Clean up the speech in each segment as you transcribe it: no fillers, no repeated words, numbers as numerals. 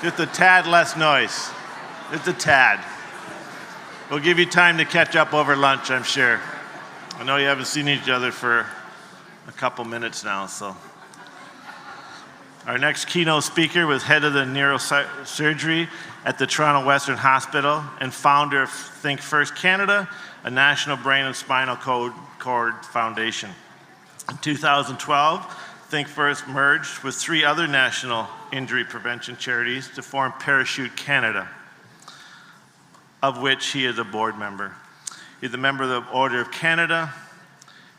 Just a tad less noise. Just a tad. We'll give you time to catch up over lunch, I'm sure. I know you haven't seen each other for a couple minutes now, so. Our next keynote speaker was head of the neurosurgery at the Toronto Western Hospital and founder of Think First Canada, a national brain and spinal cord foundation. In 2012, Think First merged with 3 other national injury prevention charities to form Parachute Canada, of which he is a board member. He's a member of the Order of Canada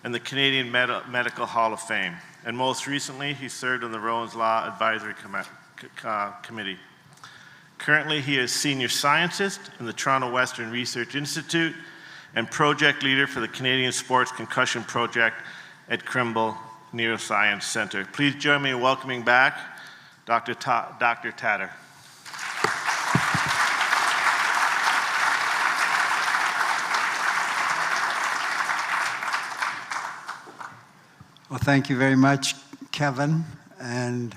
and the Canadian Medical Hall of Fame. And most recently, he served on the Rowan's Law Advisory Committee. Currently, he is senior scientist in the Toronto Western Research Institute and project leader for the Canadian Sports Concussion Project at Kimball Neuroscience Center. Please join me in welcoming back Dr. Tator. Well, thank you very much, Kevin, and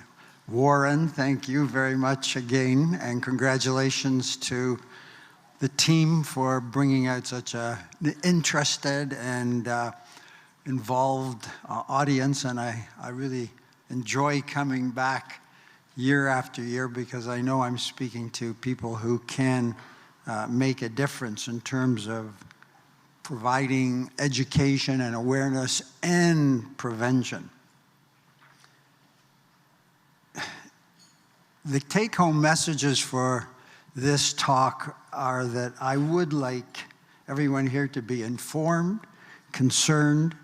Warren, thank you very much again, and congratulations to the team for bringing out such an interested and involved audience, and I really enjoy coming back year after year because I know I'm speaking to people who can make a difference in terms of providing education and awareness and prevention. The take-home messages for this talk are that I would like everyone here to be informed, concerned,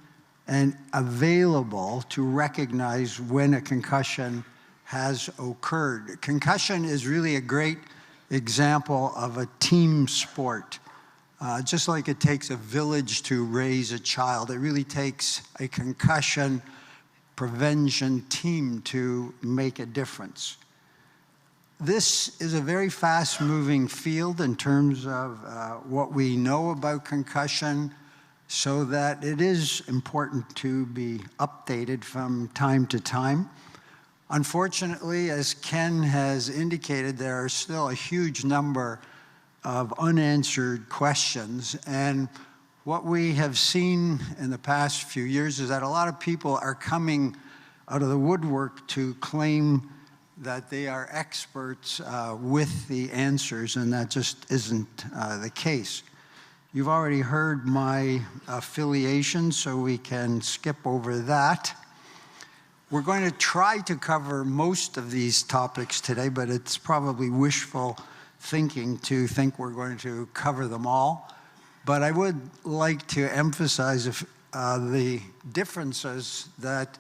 and available to recognize when a concussion has occurred. Concussion is really a great example of a team sport. Just like it takes a village to raise a child, it really takes a concussion prevention team to make a difference. This is a very fast-moving field in terms of what we know about concussion, so that it is important to be updated from time to time. Unfortunately, as Ken has indicated, there are still a huge number of unanswered questions. And what we have seen in the past few years is that a lot of people are coming out of the woodwork to claim that they are experts with the answers, and that just isn't the case. You've already heard my affiliation, so we can skip over that. We're going to try to cover most of these topics today, but it's probably wishful thinking to think we're going to cover them all. But I would like to emphasize the differences that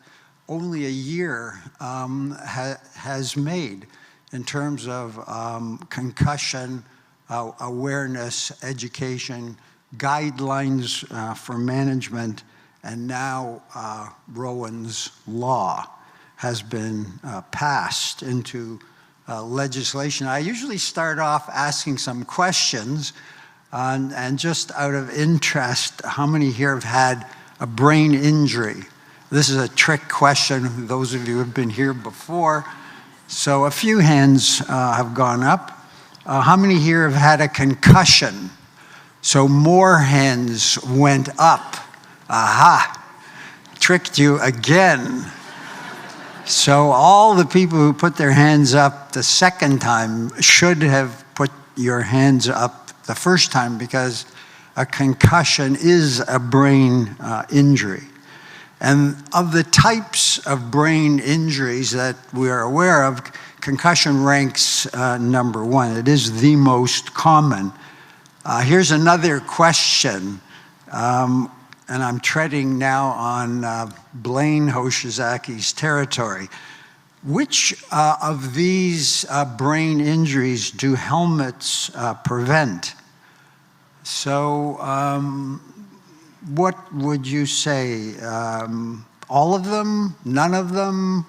only a year has made in terms of concussion awareness, education, guidelines for management, and now Rowan's Law has been passed into legislation. I usually start off asking some questions, and just out of interest, how many here have had a brain injury? This is a trick question, those of you who have been here before. So a few hands have gone up. How many here have had a concussion? So more hands went up. Aha, tricked you again. So all the people who put their hands up the second time should have put your hands up the first time, because a concussion is a brain injury. And of the types of brain injuries that we are aware of, concussion ranks number 1. It is the most common. Here's another question, and I'm treading now on Blaine Hoshizaki's territory. Which of these brain injuries do helmets prevent? So what would you say? All of them? None of them?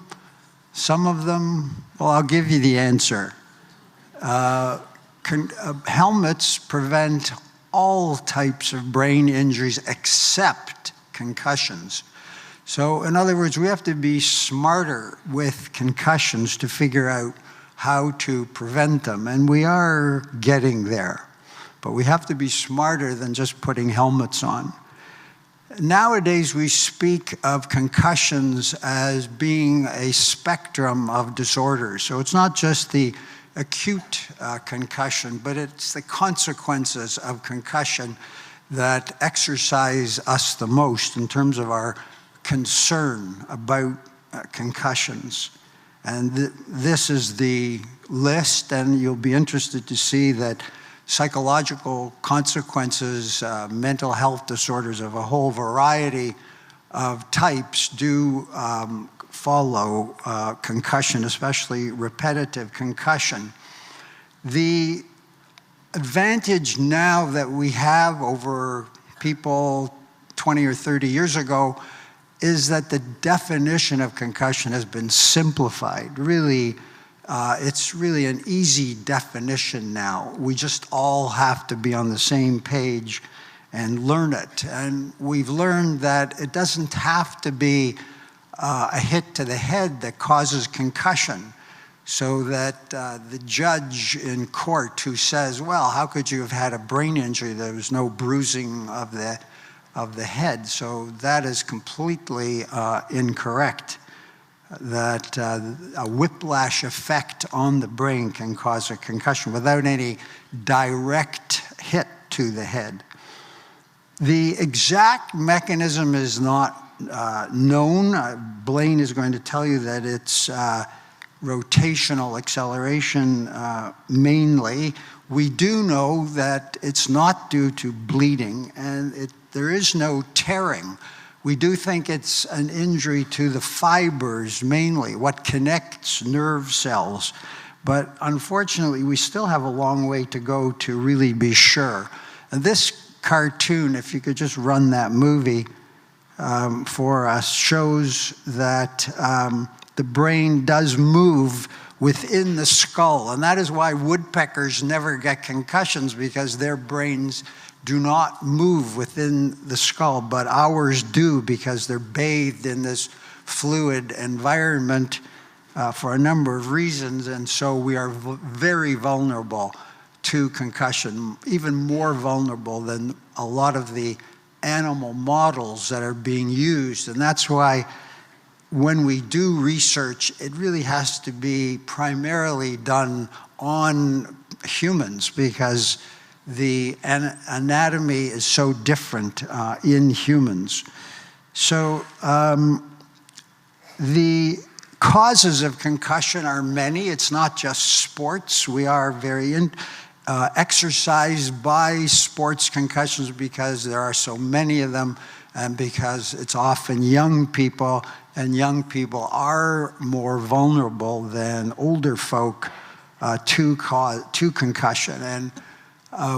Some of them? Well, I'll give you the answer. Helmets prevent all types of brain injuries except concussions. So in other words, we have to be smarter with concussions to figure out how to prevent them, and we are getting there. But we have to be smarter than just putting helmets on. Nowadays, we speak of concussions as being a spectrum of disorders. So it's not just the acute concussion, but it's the consequences of concussion that exercise us the most in terms of our concern about concussions. And this is the list, and you'll be interested to see that psychological consequences, mental health disorders of a whole variety of types do follow concussion, especially repetitive concussion. The advantage now that we have over people 20 or 30 years ago is that the definition of concussion has been simplified. Really, it's really an easy definition now. We just all have to be on the same page and learn it. And we've learned that it doesn't have to be a hit to the head that causes concussion, so that the judge in court who says, well, how could you have had a brain injury? There was no bruising of the head. So that is completely incorrect, that a whiplash effect on the brain can cause a concussion without any direct hit to the head. The exact mechanism is not known. Blaine is going to tell you that it's rotational acceleration mainly. We do know that it's not due to bleeding, and there is no tearing. We do think it's an injury to the fibers mainly, what connects nerve cells. But unfortunately, we still have a long way to go to really be sure. And this cartoon, if you could just run that movie for us, shows that the brain does move within the skull. And that is why woodpeckers never get concussions, because their brains do not move within the skull, but ours do, because they're bathed in this fluid environment for a number of reasons. And so we are very vulnerable to concussion, even more vulnerable than a lot of the animal models that are being used. And that's why when we do research, it really has to be primarily done on humans, because the anatomy is so different in humans. So the causes of concussion are many. It's not just sports. We are very exercised by sports concussions because there are so many of them, and because it's often young people, and young people are more vulnerable than older folk to concussion. And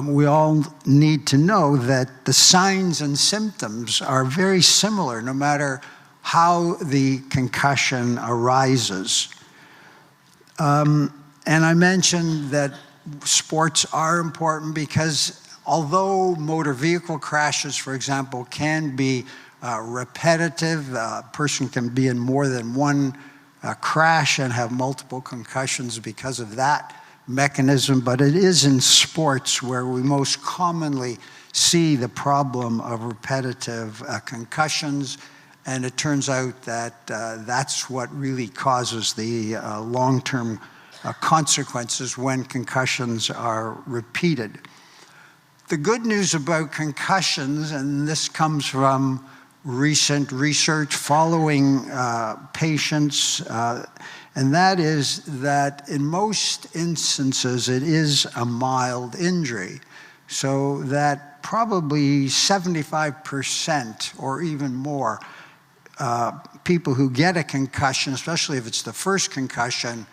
we all need to know that the signs and symptoms are very similar no matter how the concussion arises. And I mentioned that sports are important because although motor vehicle crashes, for example, can be repetitive, a person can be in more than one crash and have multiple concussions because of that mechanism, but it is in sports where we most commonly see the problem of repetitive concussions, and it turns out that that's what really causes the long-term consequences when concussions are repeated. The good news about concussions, and this comes from recent research following patients, and that is that in most instances it is a mild injury, so that probably 75% or even more people who get a concussion, especially if it's the first concussion,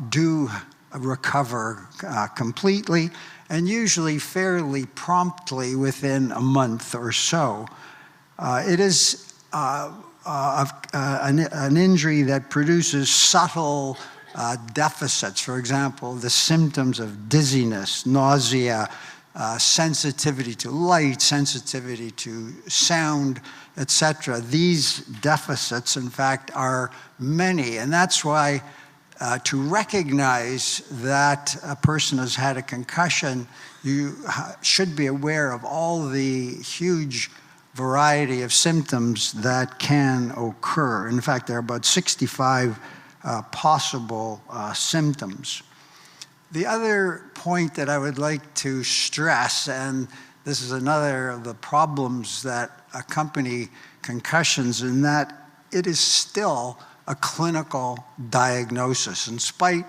do recover completely, and usually fairly promptly within a month or so. It is an injury that produces subtle deficits. For example, the symptoms of dizziness, nausea, sensitivity to light, sensitivity to sound, etc. These deficits, in fact, are many, and that's why to recognize that a person has had a concussion, you should be aware of all the huge variety of symptoms that can occur. In fact, there are about 65 possible symptoms. The other point that I would like to stress, and this is another of the problems that accompany concussions, in that it is still a clinical diagnosis. In spite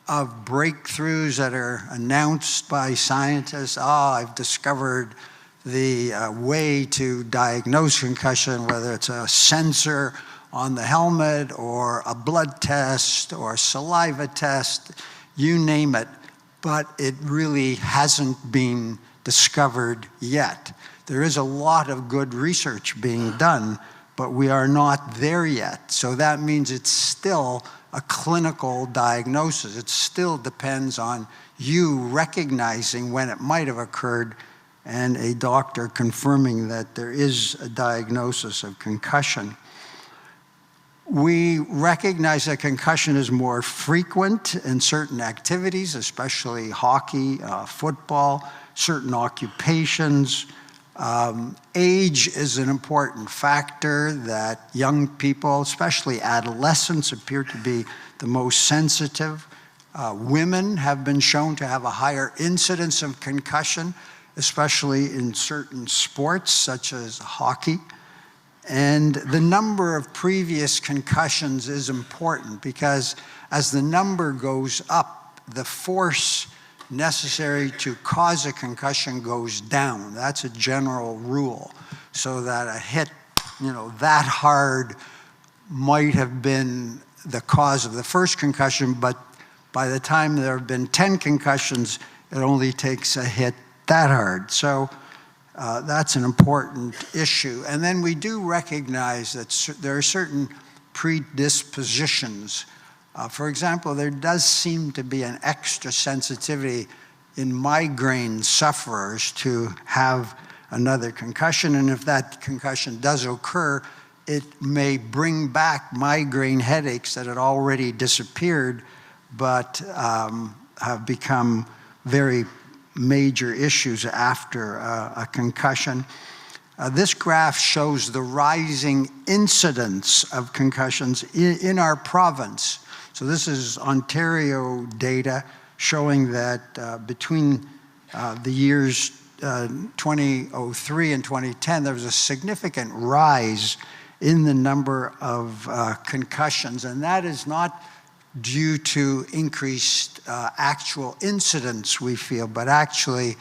of breakthroughs that are announced by scientists, I've discovered the way to diagnose concussion, whether it's a sensor on the helmet or a blood test or a saliva test, you name it, but it really hasn't been discovered yet. There is a lot of good research being done, but we are not there yet. So that means it's still a clinical diagnosis. It still depends on you recognizing when it might have occurred and a doctor confirming that there is a diagnosis of concussion. We recognize that concussion is more frequent in certain activities, especially hockey, football, certain occupations. Age is an important factor that young people, especially adolescents, appear to be the most sensitive. Women have been shown to have a higher incidence of concussion, especially in certain sports such as hockey. And the number of previous concussions is important because as the number goes up, the force necessary to cause a concussion goes down. That's a general rule. So that a hit, that hard might have been the cause of the first concussion, but by the time there have been 10 concussions, it only takes a hit that hard. So that's an important issue. And then we do recognize that there are certain predispositions. For example, there does seem to be an extra sensitivity in migraine sufferers to have another concussion. And if that concussion does occur, it may bring back migraine headaches that had already disappeared, but have become very major issues after a concussion. This graph shows the rising incidence of concussions in our province. So this is Ontario data showing that between the years 2003 and 2010, there was a significant rise in the number of concussions, and that is not due to increased actual incidents, we feel, but actually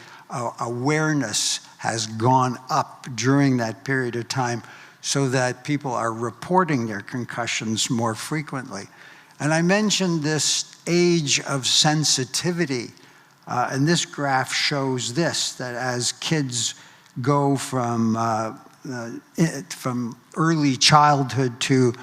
awareness has gone up during that period of time so that people are reporting their concussions more frequently. And I mentioned this age of sensitivity, and this graph shows this, that as kids go from early childhood to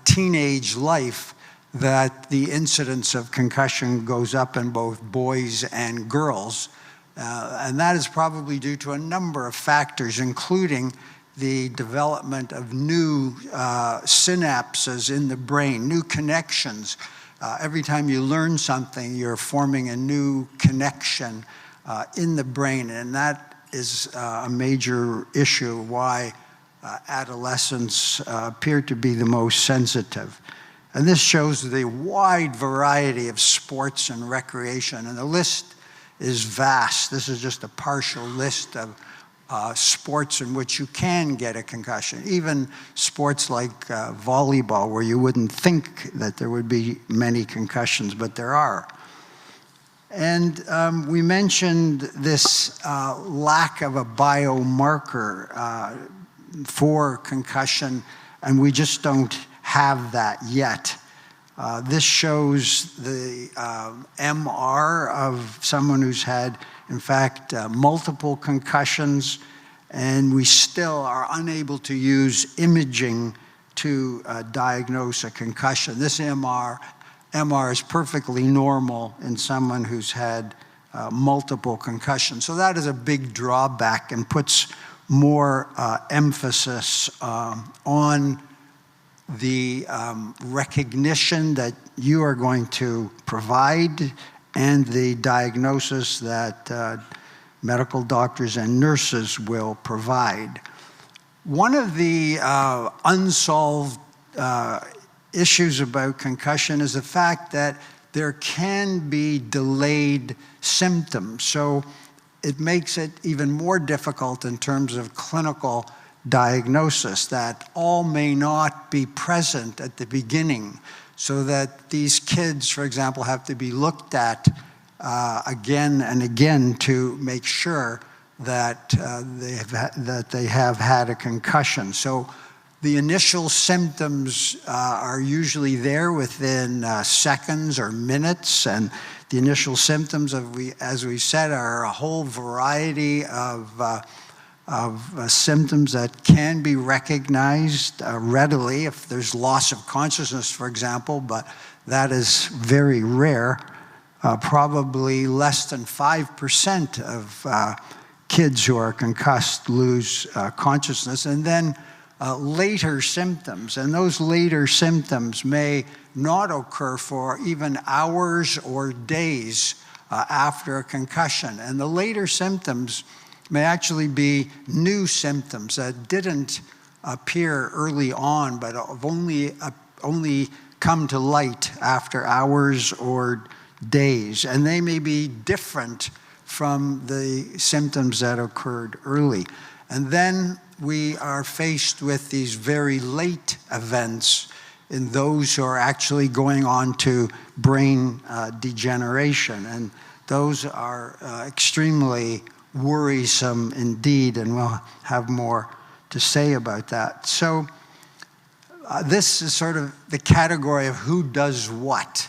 teenage life, that the incidence of concussion goes up in both boys and girls. And that is probably due to a number of factors, including the development of new synapses in the brain, new connections. Every time you learn something, you're forming a new connection in the brain, and that is a major issue why adolescents appear to be the most sensitive. And this shows the wide variety of sports and recreation, and the list is vast. This is just a partial list of sports in which you can get a concussion. Even sports like volleyball, where you wouldn't think that there would be many concussions, but there are. And we mentioned this lack of a biomarker for concussion, and we just don't have that yet. This shows the MR of someone who's had, in fact, multiple concussions, and we still are unable to use imaging to diagnose a concussion. This MR is perfectly normal in someone who's had multiple concussions. So that is a big drawback and puts more emphasis on the recognition that you are going to provide and the diagnosis that medical doctors and nurses will provide. One of the unsolved issues about concussion is the fact that there can be delayed symptoms. So it makes it even more difficult in terms of clinical diagnosis, that all may not be present at the beginning, so that these kids, for example, have to be looked at again and again to make sure that they have had a concussion. So the initial symptoms are usually there within seconds or minutes, and the initial symptoms, as we said, are a whole variety of symptoms that can be recognized readily if there's loss of consciousness, for example, but that is very rare. Probably less than 5% of kids who are concussed lose consciousness. And then later symptoms, and those later symptoms may not occur for even hours or days after a concussion. And the later symptoms may actually be new symptoms that didn't appear early on, but have only come to light after hours or days. And they may be different from the symptoms that occurred early. And then we are faced with these very late events in those who are actually going on to brain degeneration. And those are extremely worrisome indeed, and we'll have more to say about that. So this is sort of the category of who does what.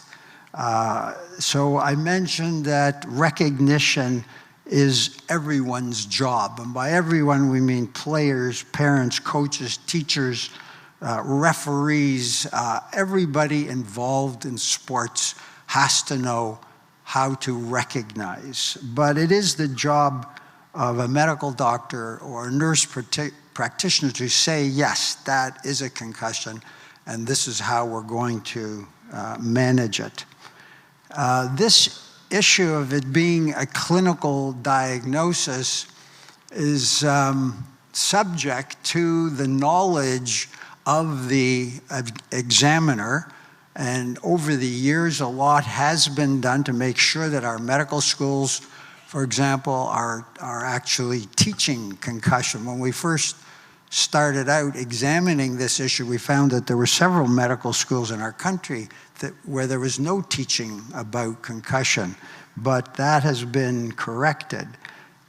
So I mentioned that recognition is everyone's job, and by everyone we mean players, parents, coaches, teachers, referees. Everybody involved in sports has to know how to recognize. But it is the job of a medical doctor or a nurse practitioner to say, yes, that is a concussion, and this is how we're going to manage it. This issue of it being a clinical diagnosis is subject to the knowledge of the examiner. And over the years, a lot has been done to make sure that our medical schools, for example, are actually teaching concussion. When we first started out examining this issue, we found that there were several medical schools in our country where there was no teaching about concussion, but that has been corrected.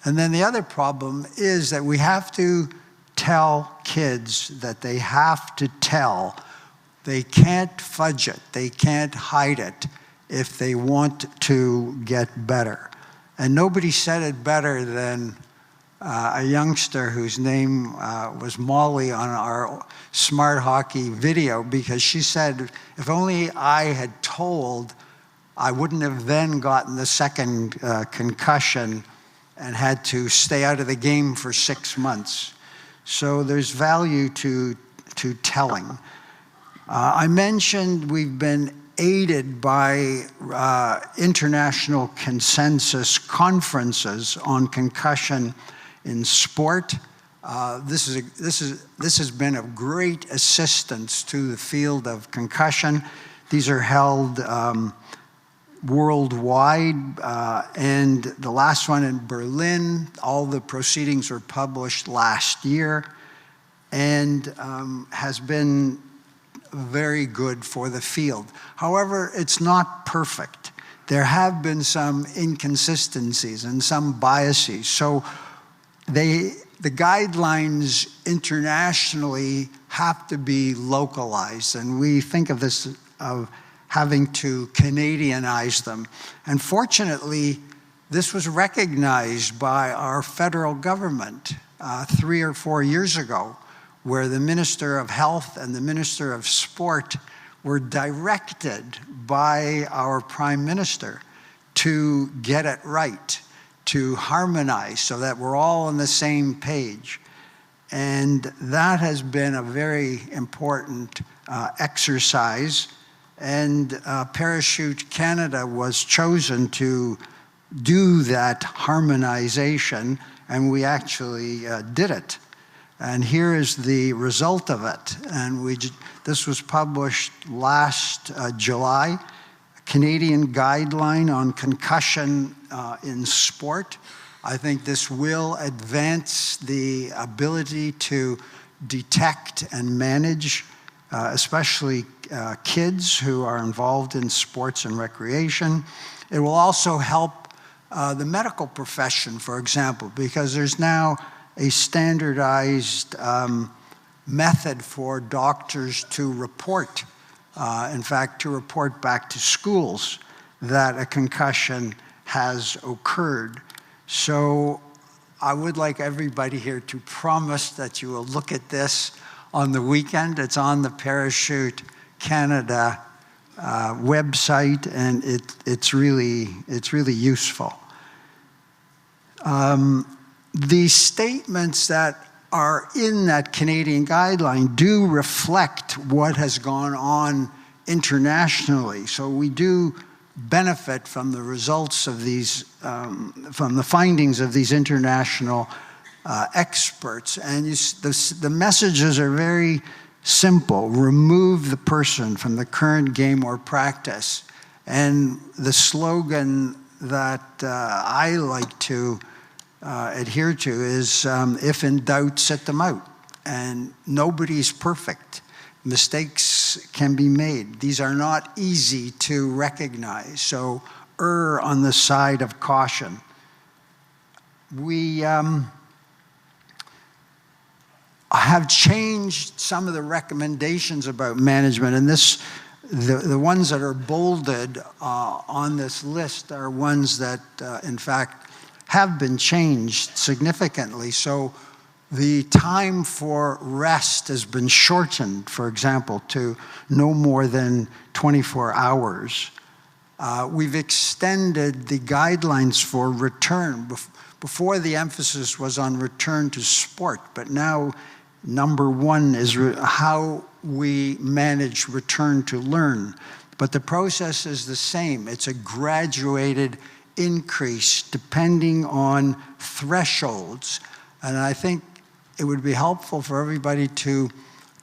And then the other problem is that we have to tell kids that they have to tell. They can't fudge it. They can't hide it if they want to get better. And nobody said it better than a youngster whose name was Molly on our Smart Hockey video, because she said, if only I had told, I wouldn't have then gotten the second concussion and had to stay out of the game for 6 months. So there's value to telling. I mentioned we've been aided by international consensus conferences on concussion in sport. This has been of great assistance to the field of concussion. These are held worldwide, and the last one in Berlin, all the proceedings were published last year, and has been very good for the field. However, it's not perfect. There have been some inconsistencies and some biases. So the guidelines internationally have to be localized, and we think of this of having to Canadianize them. And fortunately, this was recognized by our federal government 3 or 4 years ago, where the Minister of Health and the Minister of Sport were directed by our Prime Minister to get it right, to harmonize so that we're all on the same page. And that has been a very important exercise. And Parachute Canada was chosen to do that harmonization, and we actually did it. And here is the result of it. And this was published last July, a Canadian guideline on concussion in sport. I think this will advance the ability to detect and manage, especially kids who are involved in sports and recreation. It will also help the medical profession, for example, because there's now a standardized method for doctors to report, in fact, to report back to schools that a concussion has occurred. So I would like everybody here to promise that you will look at this on the weekend. It's on the Parachute Canada website, and it's really useful. The statements that are in that Canadian guideline do reflect what has gone on internationally. So we do benefit from the results of these, from the findings of these international experts. And the messages are very simple. Remove the person from the current game or practice. And the slogan that I like to adhere to is, if in doubt, sit them out. And nobody's perfect. Mistakes can be made. These are not easy to recognize, so err on the side of caution. We have changed some of the recommendations about management, and the ones that are bolded on this list are ones that, in fact, have been changed significantly. So the time for rest has been shortened, for example, to no more than 24 hours. We've extended the guidelines for return. Before, the emphasis was on return to sport, but now number one is how we manage return to learn. But the process is the same. It's a graduated increase depending on thresholds. And I think it would be helpful for everybody to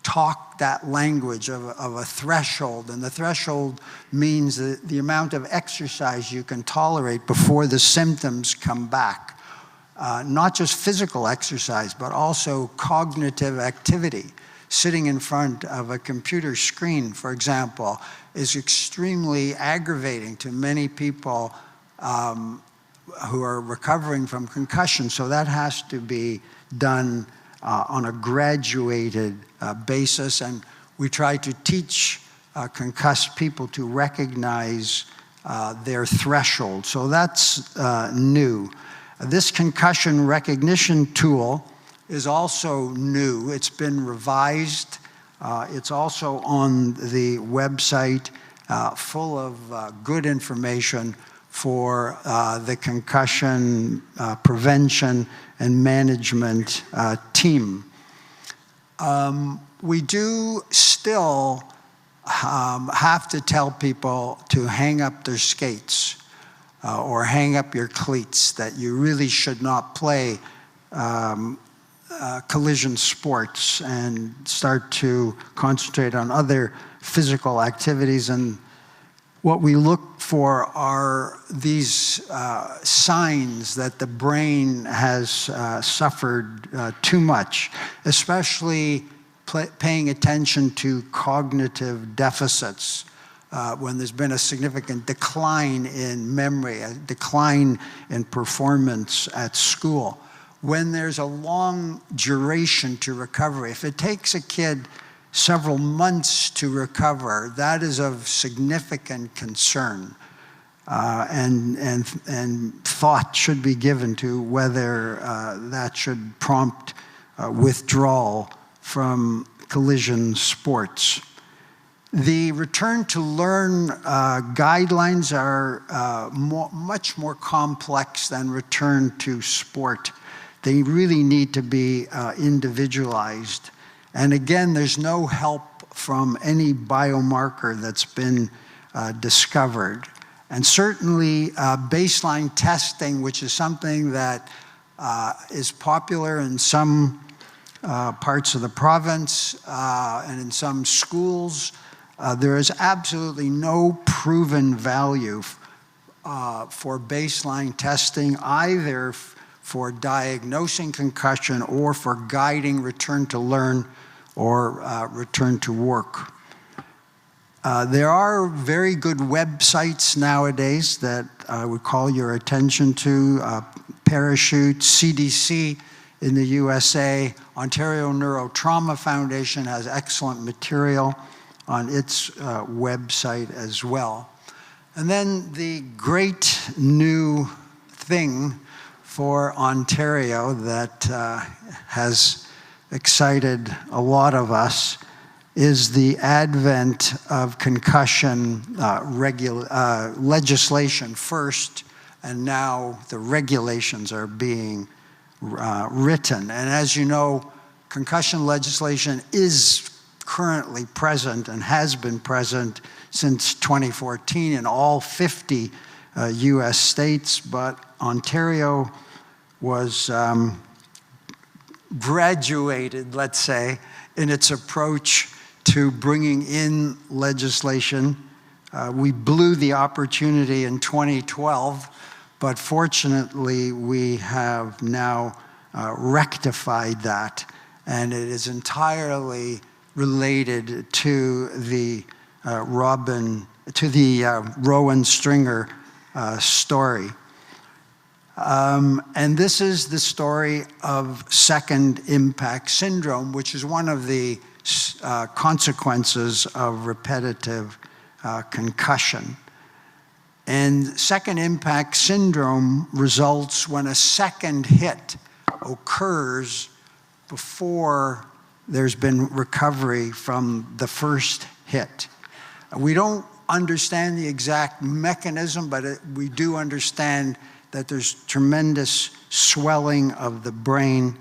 talk that language of a threshold. And the threshold means the amount of exercise you can tolerate before the symptoms come back. Not just physical exercise, but also cognitive activity. Sitting in front of a computer screen, for example, is extremely aggravating to many people who are recovering from concussion. So that has to be done on a graduated basis, and we try to teach concussed people to recognize their threshold. So that's new. This concussion recognition tool is also new. It's been revised. It's also on the website, full of good information for the concussion prevention and management team. We do still have to tell people to hang up their skates or hang up your cleats, that you really should not play collision sports and start to concentrate on other physical activities. And what we look for are these signs that the brain has suffered too much, especially paying attention to cognitive deficits when there's been a significant decline in memory, a decline in performance at school. When there's a long duration to recovery, if it takes a kid several months to recover, that is of significant concern. And thought should be given to whether that should prompt withdrawal from collision sports. The return to learn guidelines are much more complex than return to sport. They really need to be individualized. And again, there's no help from any biomarker that's been discovered. And certainly baseline testing, which is something that is popular in some parts of the province and in some schools, there is absolutely no proven value for baseline testing, either for diagnosing concussion or for guiding return to learn or return to work. There are very good websites nowadays that I would call your attention to. Parachute, CDC in the USA, Ontario Neurotrauma Foundation has excellent material on its website as well. And then the great new thing for Ontario that has excited a lot of us is the advent of concussion legislation first, and now the regulations are being written. And as you know, concussion legislation is currently present and has been present since 2014 in all 50 US states, but Ontario was graduated, let's say, in its approach to bringing in legislation. We blew the opportunity in 2012, but fortunately we have now rectified that, and it is entirely related to the Rowan Stringer story. And this is the story of second impact syndrome, which is one of the consequences of repetitive concussion. And second impact syndrome results when a second hit occurs before there's been recovery from the first hit. We don't understand the exact mechanism, but we do understand that there's tremendous swelling of the brain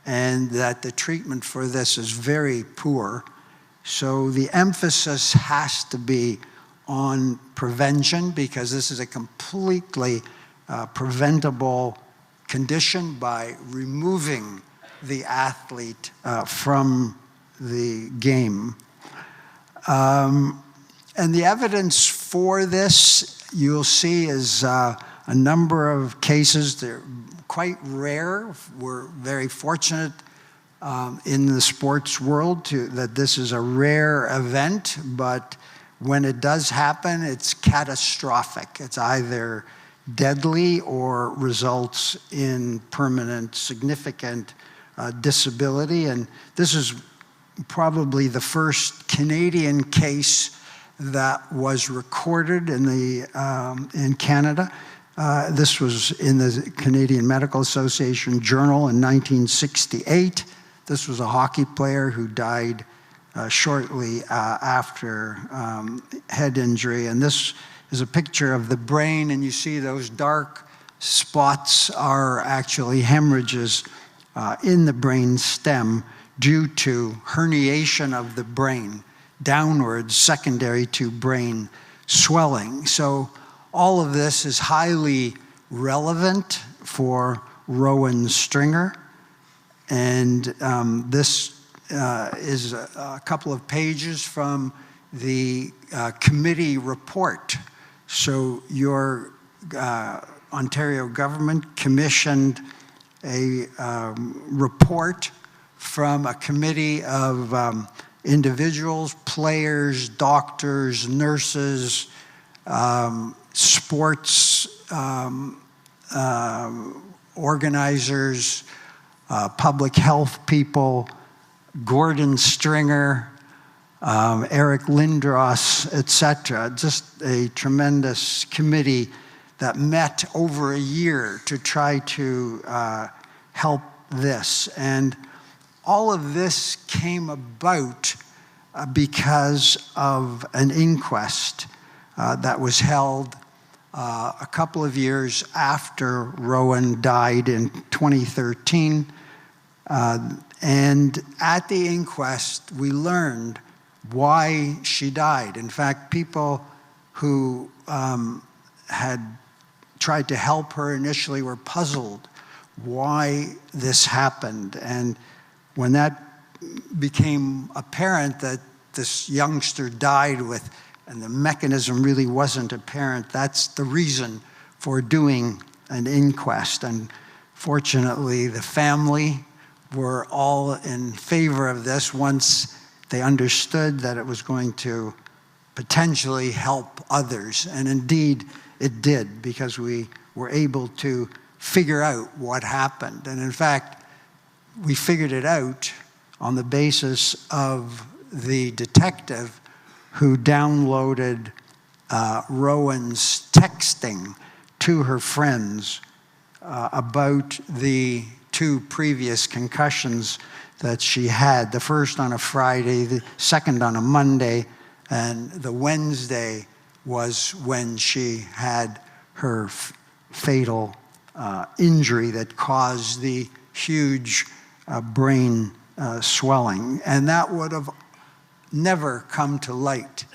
and that the treatment for this is very poor. So the emphasis has to be on prevention, because this is a completely preventable condition by removing the athlete from the game. And the evidence for this, you'll see, is a number of cases. They're quite rare. We're very fortunate in the sports world that this is a rare event, but when it does happen, it's catastrophic. It's either deadly or results in permanent, significant disability. And this is probably the first Canadian case that was recorded in Canada. This was in the Canadian Medical Association Journal in 1968. This was a hockey player who died shortly after head injury. And this is a picture of the brain, and you see those dark spots are actually hemorrhages in the brain stem due to herniation of the brain downwards, secondary to brain swelling. So all of this is highly relevant for Rowan Stringer. And this is a couple of pages from the committee report. So your Ontario government commissioned a report from a committee of individuals, players, doctors, nurses, sports organizers, public health people, Gordon Stringer, Eric Lindros, etc. Just a tremendous committee that met over a year to try to help this. And all of this came about because of an inquest that was held a couple of years after Rowan died in 2013. And at the inquest, we learned why she died. In fact, people who had tried to help her initially were puzzled why this happened. And when that became apparent that this youngster died with, and the mechanism really wasn't apparent, that's the reason for doing an inquest. And fortunately, the family were all in favor of this once they understood that it was going to potentially help others. And indeed, it did, because we were able to figure out what happened. And in fact, we figured it out on the basis of the detective who downloaded Rowan's texting to her friends about the 2 previous concussions that she had. The first on a Friday, the second on a Monday, and the Wednesday was when she had her fatal injury that caused the huge brain swelling. And that would have never come to light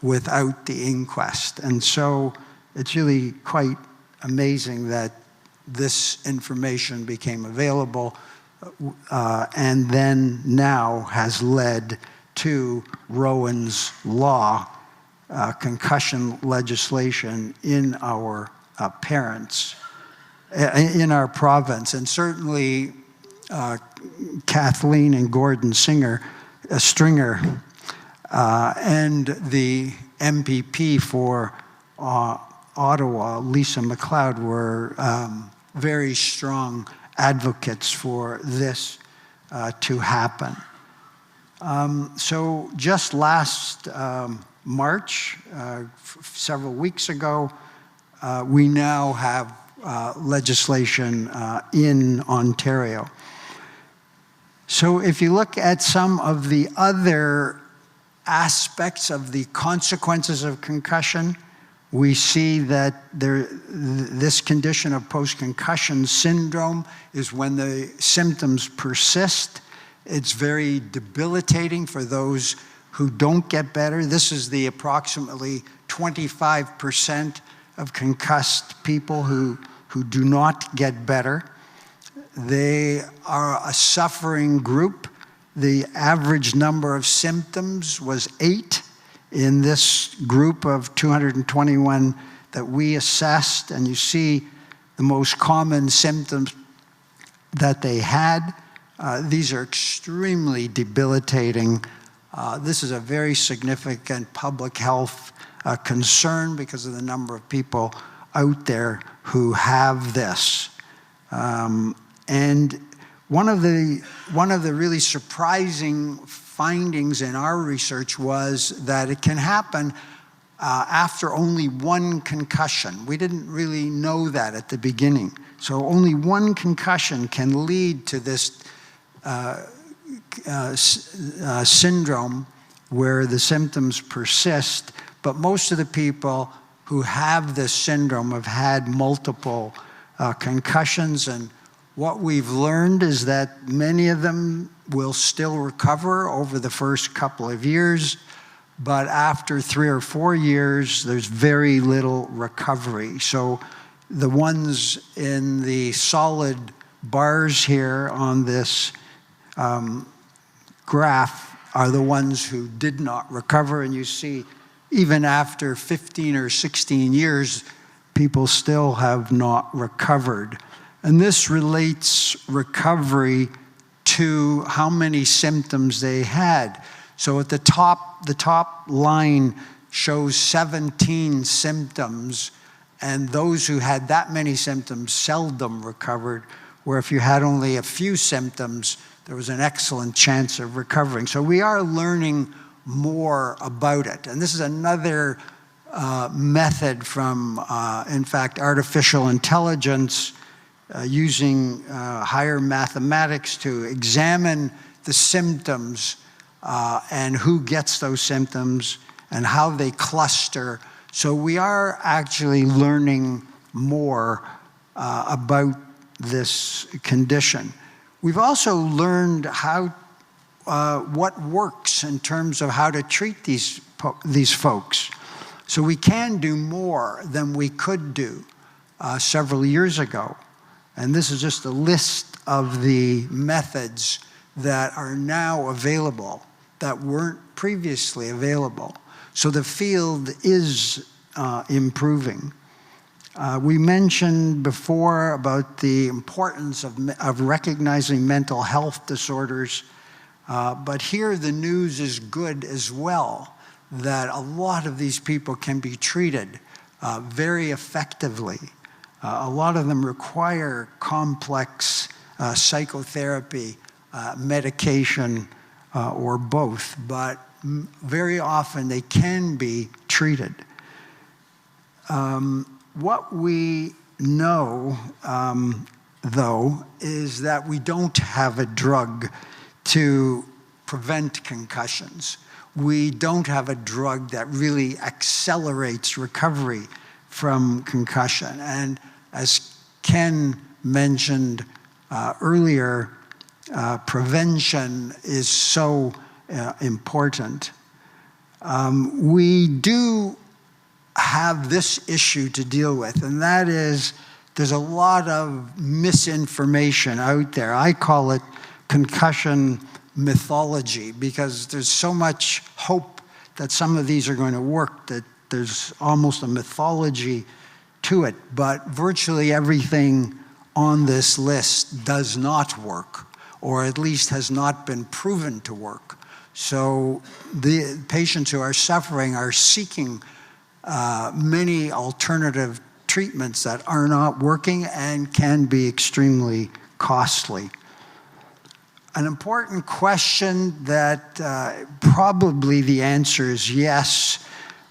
without the inquest. And so it's really quite amazing that this information became available and then now has led to Rowan's Law, concussion legislation in our in our province. And certainly Kathleen and Gordon Stringer and the MPP for Ottawa, Lisa MacLeod, were very strong advocates for this to happen. So just last March, several weeks ago, we now have legislation in Ontario. So if you look at some of the other aspects of the consequences of concussion, we see that this condition of post-concussion syndrome is when the symptoms persist. It's very debilitating for those who don't get better. This is the approximately 25% of concussed people who do not get better. They are a suffering group. The average number of symptoms was 8 in this group of 221 that we assessed. And you see the most common symptoms that they had. These are extremely debilitating. This is a very significant public health concern because of the number of people out there who have this. And one of the really surprising findings in our research was that it can happen after only 1 concussion. We didn't really know that at the beginning. So only 1 concussion can lead to this syndrome where the symptoms persist. But most of the people who have this syndrome have had multiple concussions. And what we've learned is that many of them will still recover over the first couple of years, but after 3 or 4 years, there's very little recovery. So the ones in the solid bars here on this graph are the ones who did not recover, and you see even after 15 or 16 years, people still have not recovered. And this relates recovery to how many symptoms they had. So at the top line shows 17 symptoms, and those who had that many symptoms seldom recovered, where if you had only a few symptoms, there was an excellent chance of recovering. So we are learning more about it. And this is another method from, in fact, artificial intelligence, using higher mathematics to examine the symptoms and who gets those symptoms and how they cluster. So we are actually learning more about this condition. We've also learned how what works in terms of how to treat these folks. So we can do more than we could do several years ago. And this is just a list of the methods that are now available that weren't previously available. So the field is improving. We mentioned before about the importance of recognizing mental health disorders, but here the news is good as well, that a lot of these people can be treated very effectively. A lot of them require complex psychotherapy, medication, or both, but very often they can be treated. What we know, though, is that we don't have a drug to prevent concussions. We don't have a drug that really accelerates recovery from concussion. And as Ken mentioned earlier, prevention is so important. We do have this issue to deal with, and that is there's a lot of misinformation out there. I call it concussion mythology, because there's so much hope that some of these are going to work that there's almost a mythology to it. But virtually everything on this list does not work, or at least has not been proven to work. So the patients who are suffering are seeking many alternative treatments that are not working and can be extremely costly. An important question that probably the answer is yes,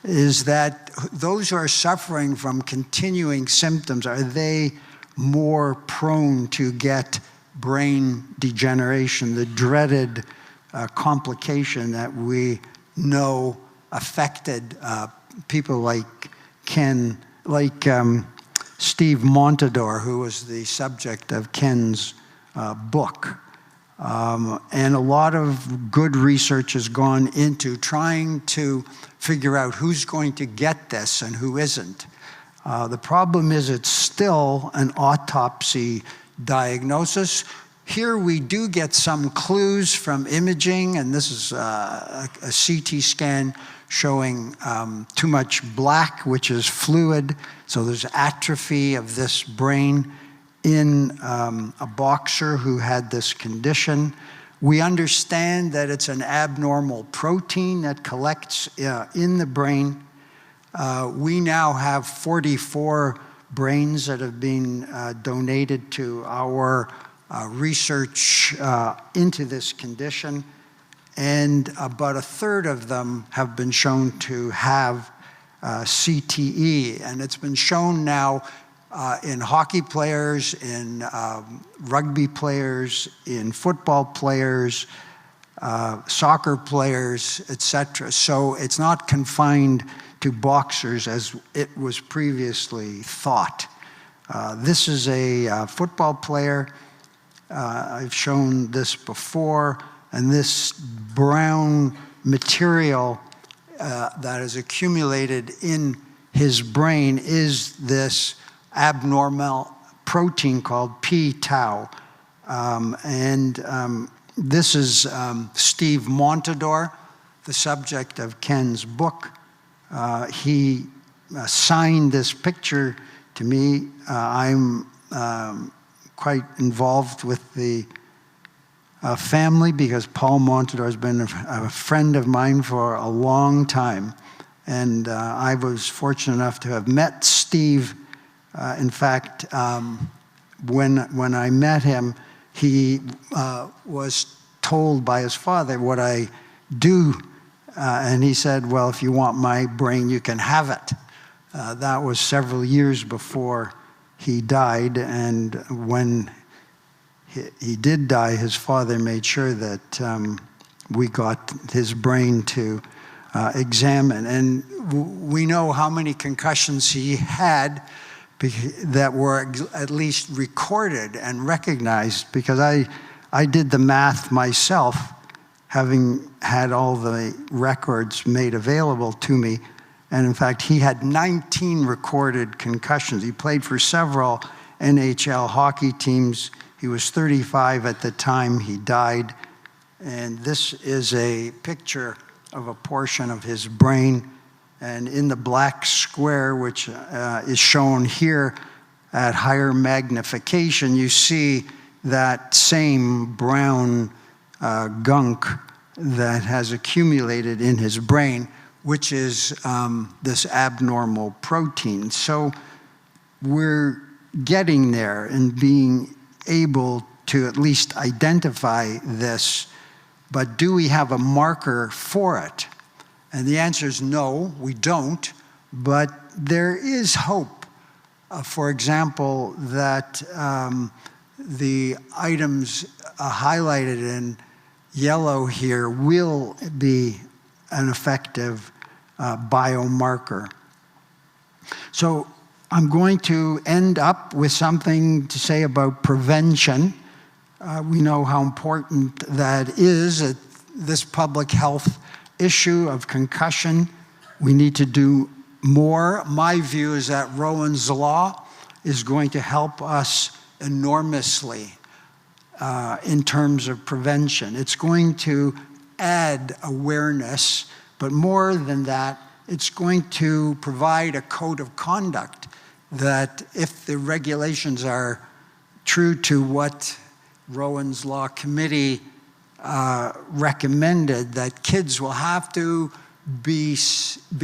is that those who are suffering from continuing symptoms, are they more prone to get brain degeneration, the dreaded complication that we know affected people like Steve Montador, who was the subject of Ken's book. And a lot of good research has gone into trying to figure out who's going to get this and who isn't. The problem is it's still an autopsy diagnosis. Here we do get some clues from imaging, and this is a CT scan showing too much black, which is fluid. So there's atrophy of this brain in a boxer who had this condition. We understand that it's an abnormal protein that collects in the brain. We now have 44 brains that have been donated to our research into this condition, and about a third of them have been shown to have CTE, and it's been shown now in hockey players, in rugby players, in football players, soccer players, etc. So it's not confined to boxers as it was previously thought. This is a football player. I've shown this before, and this brown material that is accumulated in his brain is this abnormal protein called p-tau. This is Steve Montador, the subject of Ken's book. He signed this picture to me. I'm quite involved with the family because Paul Montador has been a friend of mine for a long time. And I was fortunate enough to have met Steve. In fact, when I met him, he was told by his father what I do. And he said, well, if you want my brain, you can have it. That was several years before he died. And when he did die, his father made sure that we got his brain to examine. And we know how many concussions he had that were at least recorded and recognized, because I did the math myself. having had all the records made available to me. And in fact, he had 19 recorded concussions. He played for several NHL hockey teams. He was 35 at the time he died. And this is a picture of a portion of his brain. And in the black square, which is shown here at higher magnification, you see that same brown gunk that has accumulated in his brain, which is this abnormal protein. So we're getting there and being able to at least identify this, but do we have a marker for it? And the answer is no, we don't, but there is hope. For example, that the items highlighted in yellow here will be an effective biomarker. So I'm going to end up with something to say about prevention. We know how important that is, this public health issue of concussion. We need to do more. My view is that Rowan's Law is going to help us enormously in terms of prevention. It's going to add awareness, but more than that, it's going to provide a code of conduct that if the regulations are true to what Rowan's Law Committee recommended, that kids will have to be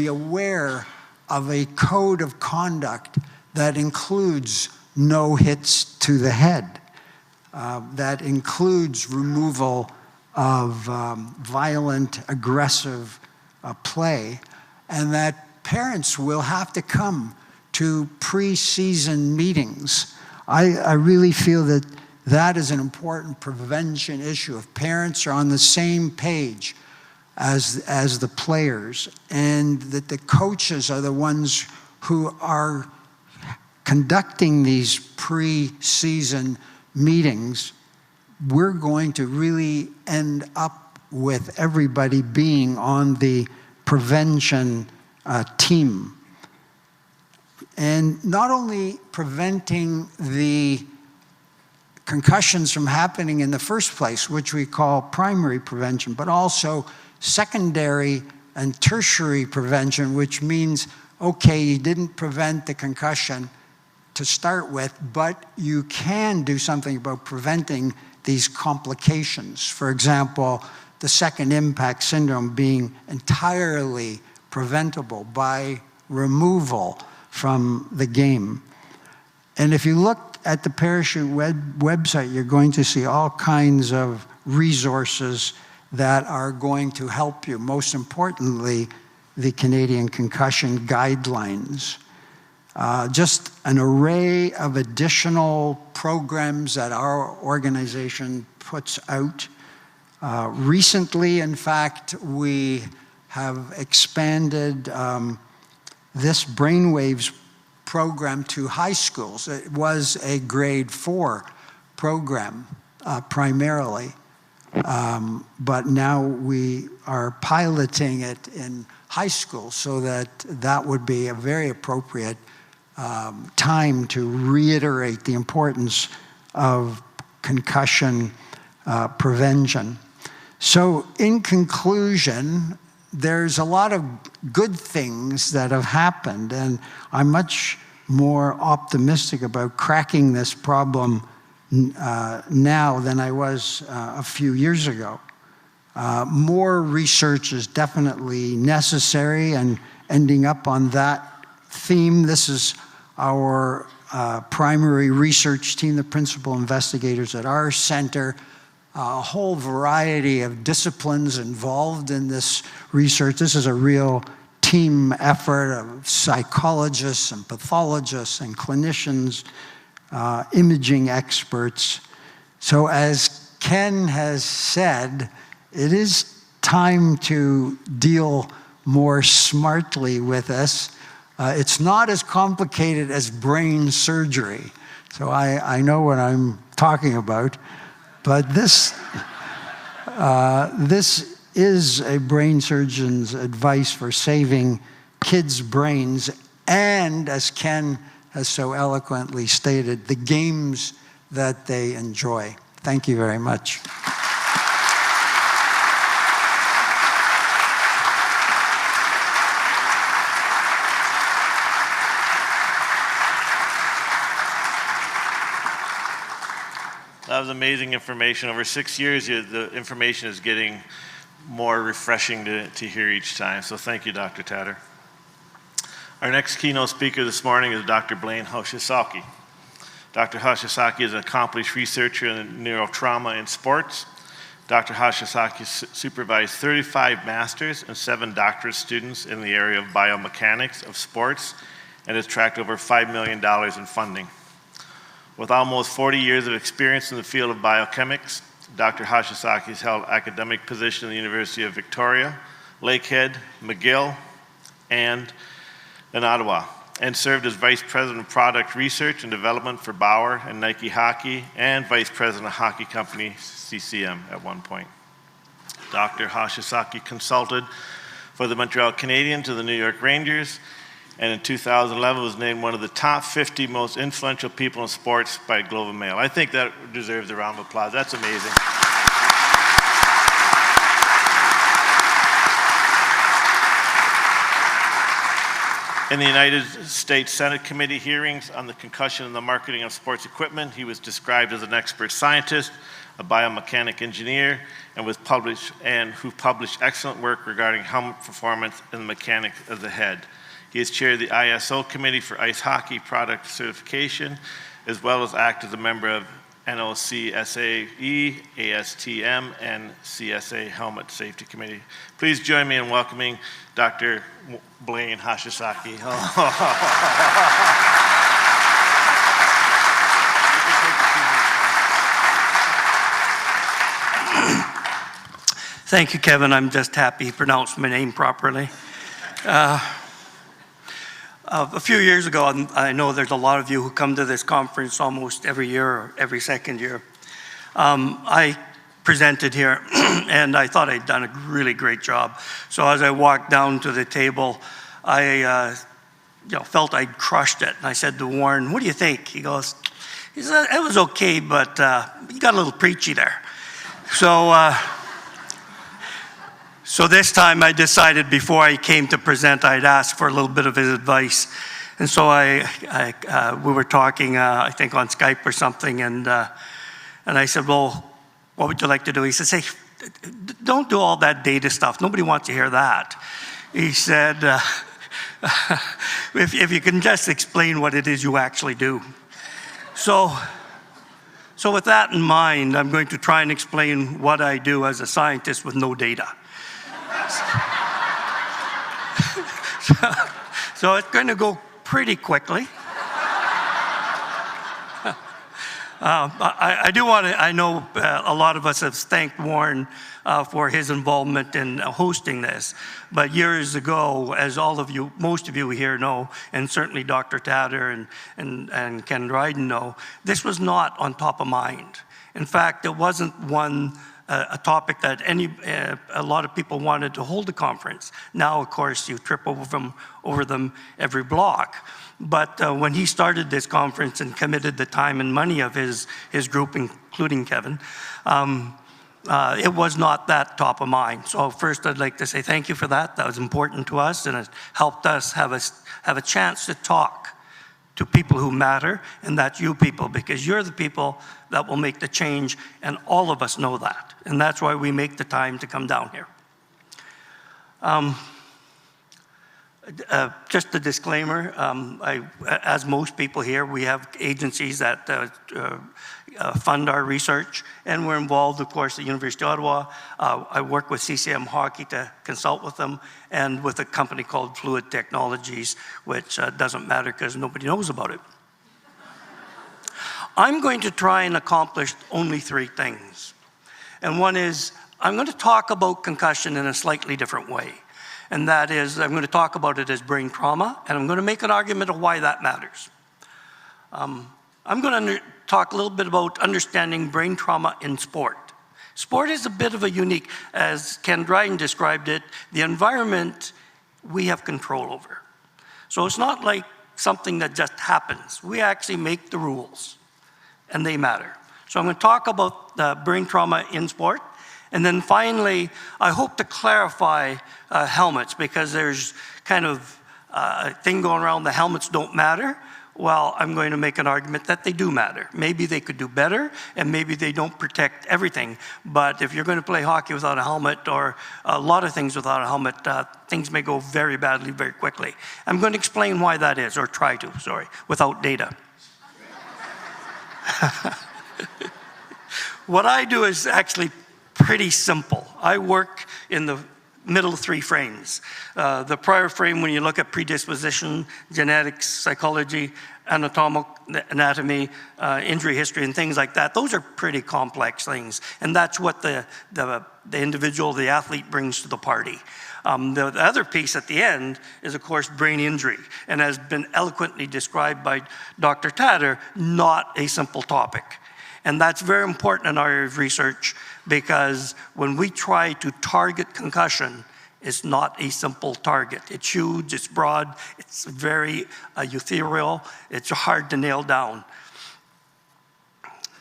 aware of a code of conduct that includes no hits to the head, that includes removal of violent, aggressive play, and that parents will have to come to pre-season meetings. I really feel that that is an important prevention issue. If parents are on the same page as the players, and that the coaches are the ones who are conducting these pre-season meetings, we're going to really end up with everybody being on the prevention team. And not only preventing the concussions from happening in the first place, which we call primary prevention, but also secondary and tertiary prevention, which means, okay, you didn't prevent the concussion to start with, but you can do something about preventing these complications. For example, the second impact syndrome being entirely preventable by removal from the game. And if you look at the Parachute website, you're going to see all kinds of resources that are going to help you. Most importantly, the Canadian Concussion Guidelines. Just an array of additional programs that our organization puts out. Recently, in fact, we have expanded this Brainwaves program to high schools. It was a grade 4 program primarily, but now we are piloting it in high school so that would be a very appropriate time to reiterate the importance of concussion prevention. So in conclusion, there's a lot of good things that have happened, and I'm much more optimistic about cracking this problem now than I was a few years ago. More research is definitely necessary, and ending up on that theme, this is our primary research team, the principal investigators at our center, a whole variety of disciplines involved in this research. This is a real team effort of psychologists and pathologists and clinicians, imaging experts. So as Ken has said, it is time to deal more smartly with this. It's not as complicated as brain surgery. So I know what I'm talking about. But this This is a brain surgeon's advice for saving kids' brains and, as Ken has so eloquently stated, the games that they enjoy. Thank you very much. That was amazing information. Over 6 years, the information is getting more refreshing to hear each time. So thank you, Dr. Tator. Our next keynote speaker this morning is Dr. Blaine Hoshizaki. Dr. Hoshizaki is an accomplished researcher in neurotrauma in sports. Dr. Hoshizaki supervised 35 master's and 7 doctorate students in the area of biomechanics of sports and has tracked over $5 million in funding. With almost 40 years of experience in the field of biochemics, Dr. Hoshizaki has held academic positions at the University of Victoria, Lakehead, McGill, and in Ottawa, and served as Vice President of Product Research and Development for Bauer and Nike Hockey, and Vice President of Hockey Company CCM at one point. Dr. Hoshizaki consulted for the Montreal Canadiens to the New York Rangers, and in 2011 was named one of the top 50 most influential people in sports by Globe and Mail. I think that deserves a round of applause. That's amazing. In the United States Senate committee hearings on the concussion and the marketing of sports equipment, he was described as an expert scientist, a biomechanic engineer, and who published excellent work regarding helmet performance and the mechanics of the head. He has chaired the ISO Committee for Ice Hockey Product Certification, as well as acted as a member of NOC SAE, ASTM, and CSA Helmet Safety Committee. Please join me in welcoming Dr. Blaine Hoshizaki. Thank you, Kevin. I'm just happy you pronounced my name properly. A few years ago, I know there's a lot of you who come to this conference almost every year or every second year. I presented here and I thought I'd done a really great job. So as I walked down to the table, I felt I'd crushed it. And I said to Warren, "What do you think?" He said, "It was okay, but you got a little preachy there." So this time I decided before I came to present, I'd ask for a little bit of his advice. And so we were talking, I think on Skype or something, and I said, "Well, what would you like to do?" He says, "Hey, don't do all that data stuff. Nobody wants to hear that." He said, if you can just explain what it is you actually do. So with that in mind, I'm going to try and explain what I do as a scientist with no data. So it's going to go pretty quickly. I know a lot of us have thanked Warren for his involvement in hosting this, but years ago, as most of you here know, and certainly Dr. Tator and Ken Dryden know, this was not on top of mind. In fact, it wasn't a topic that a lot of people wanted to hold a conference. Now, of course, you trip over them every block. But when he started this conference and committed the time and money of his group, including Kevin, it was not that top of mind. So first, I'd like to say thank you for that. That was important to us, and it helped us have a chance to talk to people who matter, and that's you people, because you're the people that will make the change, and all of us know that. And that's why we make the time to come down here. Just a disclaimer, as most people here, we have agencies that fund our research, and we're involved, of course, at the University of Ottawa. I work with CCM Hockey to consult with them, and with a company called Fluid Technologies, which doesn't matter because nobody knows about it. I'm going to try and accomplish only 3 things. And one is, I'm going to talk about concussion in a slightly different way. And that is, I'm going to talk about it as brain trauma, and I'm going to make an argument of why that matters. I'm going to talk a little bit about understanding brain trauma in sport. Sport is a bit of a unique, as Ken Dryden described it, the environment we have control over. So it's not like something that just happens. We actually make the rules, and they matter. So I'm going to talk about brain trauma in sport. And then finally, I hope to clarify helmets, because there's kind of a thing going around, the helmets don't matter. Well, I'm going to make an argument that they do matter. Maybe they could do better, and maybe they don't protect everything. But if you're going to play hockey without a helmet, or a lot of things without a helmet, things may go very badly very quickly. I'm going to explain why that is, or try to, sorry, without data. What I do is actually pretty simple. I work in the middle three frames. The prior frame, when you look at predisposition, genetics, psychology, anatomy, injury history, and things like that, those are pretty complex things. And that's what the individual, the athlete brings to the party. The other piece at the end is, of course, brain injury, and has been eloquently described by Dr. Tator, not a simple topic. And that's very important in our area of research, because when we try to target concussion, it's not a simple target. It's huge, it's broad, it's very ethereal, it's hard to nail down.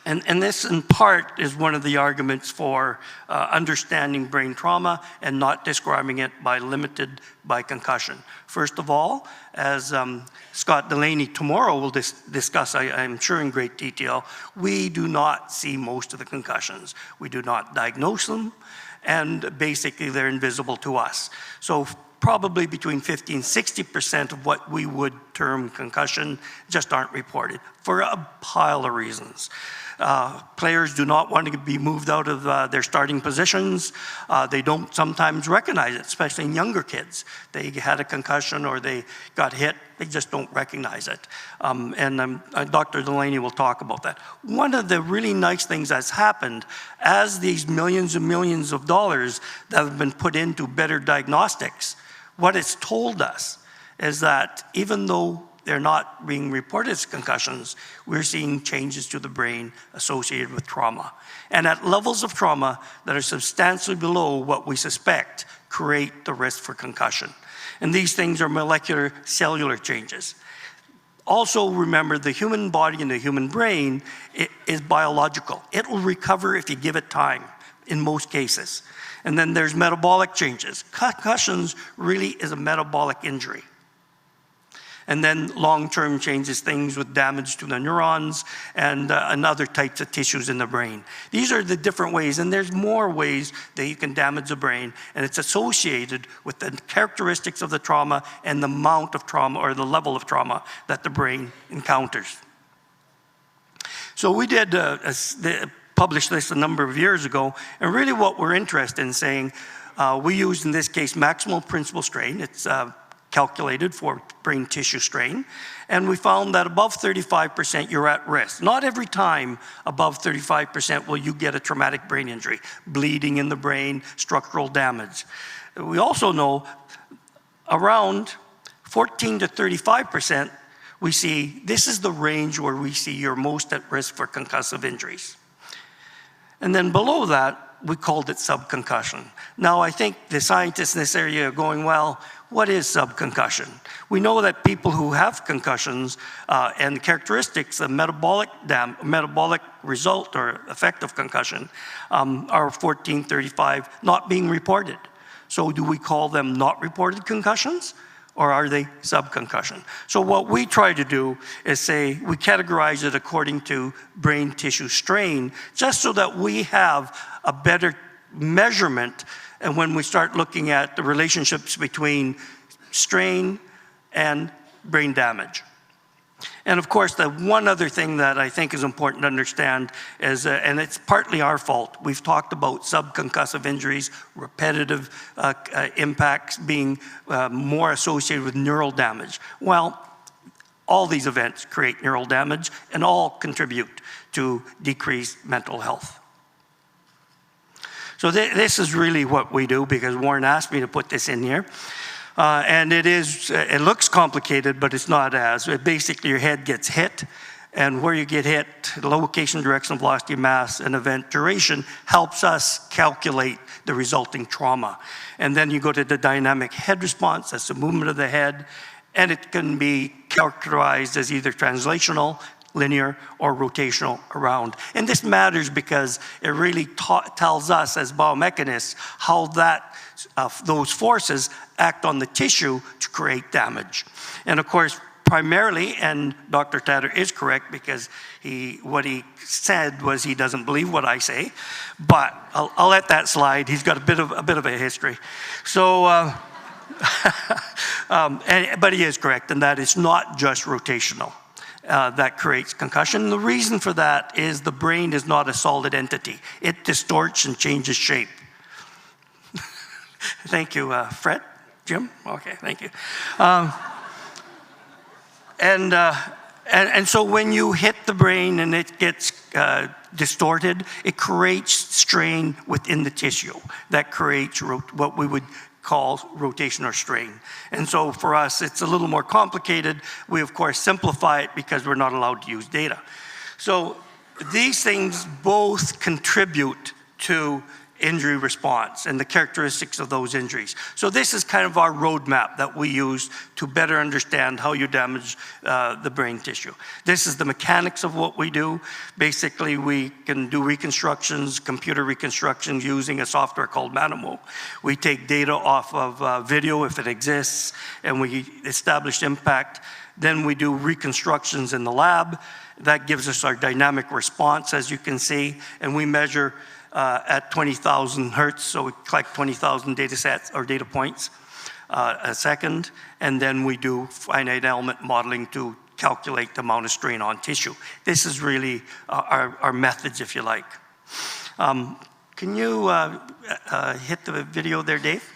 And this, in part, is one of the arguments for understanding brain trauma and not describing it limited by concussion. First of all, as Scott Delaney tomorrow will discuss, I'm sure in great detail, we do not see most of the concussions. We do not diagnose them, and basically they're invisible to us. So probably between 50 and 60% of what we would term concussion just aren't reported for a pile of reasons. Players do not want to be moved out of their starting positions. They don't sometimes recognize it, especially in younger kids. They had a concussion or they got hit, they just don't recognize it. And Dr. Delaney will talk about that. One of the really nice things that's happened, as these millions and millions of dollars that have been put into better diagnostics, what it's told us is that even though they're not being reported as concussions, we're seeing changes to the brain associated with trauma. And at levels of trauma that are substantially below what we suspect create the risk for concussion. And these things are molecular cellular changes. Also remember, the human body and the human brain is biological. It will recover if you give it time, in most cases. And then there's metabolic changes. Concussions really is a metabolic injury. And then long-term changes, things with damage to the neurons and other types of tissues in the brain. These are the different ways, and there's more ways that you can damage the brain, and it's associated with the characteristics of the trauma and the amount of trauma or the level of trauma that the brain encounters. So we did publish this a number of years ago, and really what we're interested in saying, we used in this case maximal principal strain. It's calculated for brain tissue strain, and we found that above 35% you're at risk. Not every time above 35% will you get a traumatic brain injury, bleeding in the brain, structural damage. We also know around 14 to 35% we see this is the range where we see you're most at risk for concussive injuries. And then below that, we called it subconcussion. Now, I think the scientists in this area are going, well, what is subconcussion? We know that people who have concussions and characteristics of metabolic result or effect of concussion are 14, 35, not being reported. So do we call them not reported concussions, or are they subconcussion? So what we try to do is say we categorize it according to brain tissue strain, just so that we have a better measurement. And when we start looking at the relationships between strain and brain damage. And of course, the one other thing that I think is important to understand is, and it's partly our fault, we've talked about subconcussive injuries, repetitive impacts being more associated with neural damage. Well, all these events create neural damage and all contribute to decreased mental health. So this is really what we do, because Warren asked me to put this in here. And it looks complicated, but it's not as. Basically, your head gets hit, and where you get hit, location, direction, velocity, mass, and event duration helps us calculate the resulting trauma. And then you go to the dynamic head response, that's the movement of the head, and it can be characterized as either translational, linear, or rotational around. And this matters because it really tells us as biomechanists how those forces act on the tissue to create damage. And of course, primarily, and Dr. Tator is correct because what he said was he doesn't believe what I say, but I'll let that slide. He's got a bit of a history. So, but he is correct in that it's not just rotational that creates concussion. The reason for that is the brain is not a solid entity. It distorts and changes shape. Thank you, Fred? Jim? Okay, thank you. And so when you hit the brain and it gets distorted, it creates strain within the tissue that creates what we would call rotation or strain. And so for us, it's a little more complicated. We, of course, simplify it because we're not allowed to use data. So these things both contribute to injury response and the characteristics of those injuries. So this is kind of our roadmap that we use to better understand how you damage the brain tissue. This is the mechanics of what we do. Basically, we can do reconstructions, computer reconstructions using a software called Manimo. We take data off of video if it exists, and we establish impact. Then we do reconstructions in the lab. That gives us our dynamic response, as you can see, and we measure at 20,000 hertz, so we collect 20,000 data sets or data points a second, and then we do finite element modeling to calculate the amount of strain on tissue. This is really our methods, if you like. Can you hit the video there, Dave?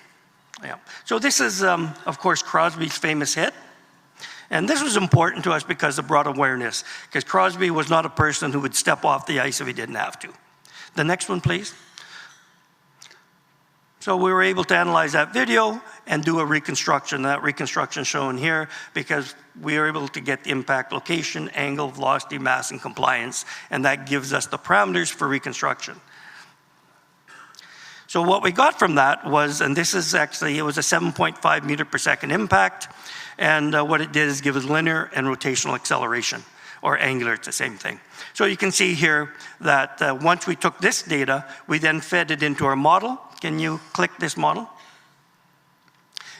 Yeah. So this is, of course, Crosby's famous hit. And this was important to us because it brought awareness, because Crosby was not a person who would step off the ice if he didn't have to. The next one, please. So we were able to analyze that video and do a reconstruction. That reconstruction shown here because we were able to get the impact location, angle, velocity, mass, and compliance, and that gives us the parameters for reconstruction. So what we got from that was, and this is actually, it was a 7.5 meter per second impact, and what it did is give us linear and rotational acceleration, or angular, it's the same thing. So you can see here that once we took this data, we then fed it into our model. Can you click this model?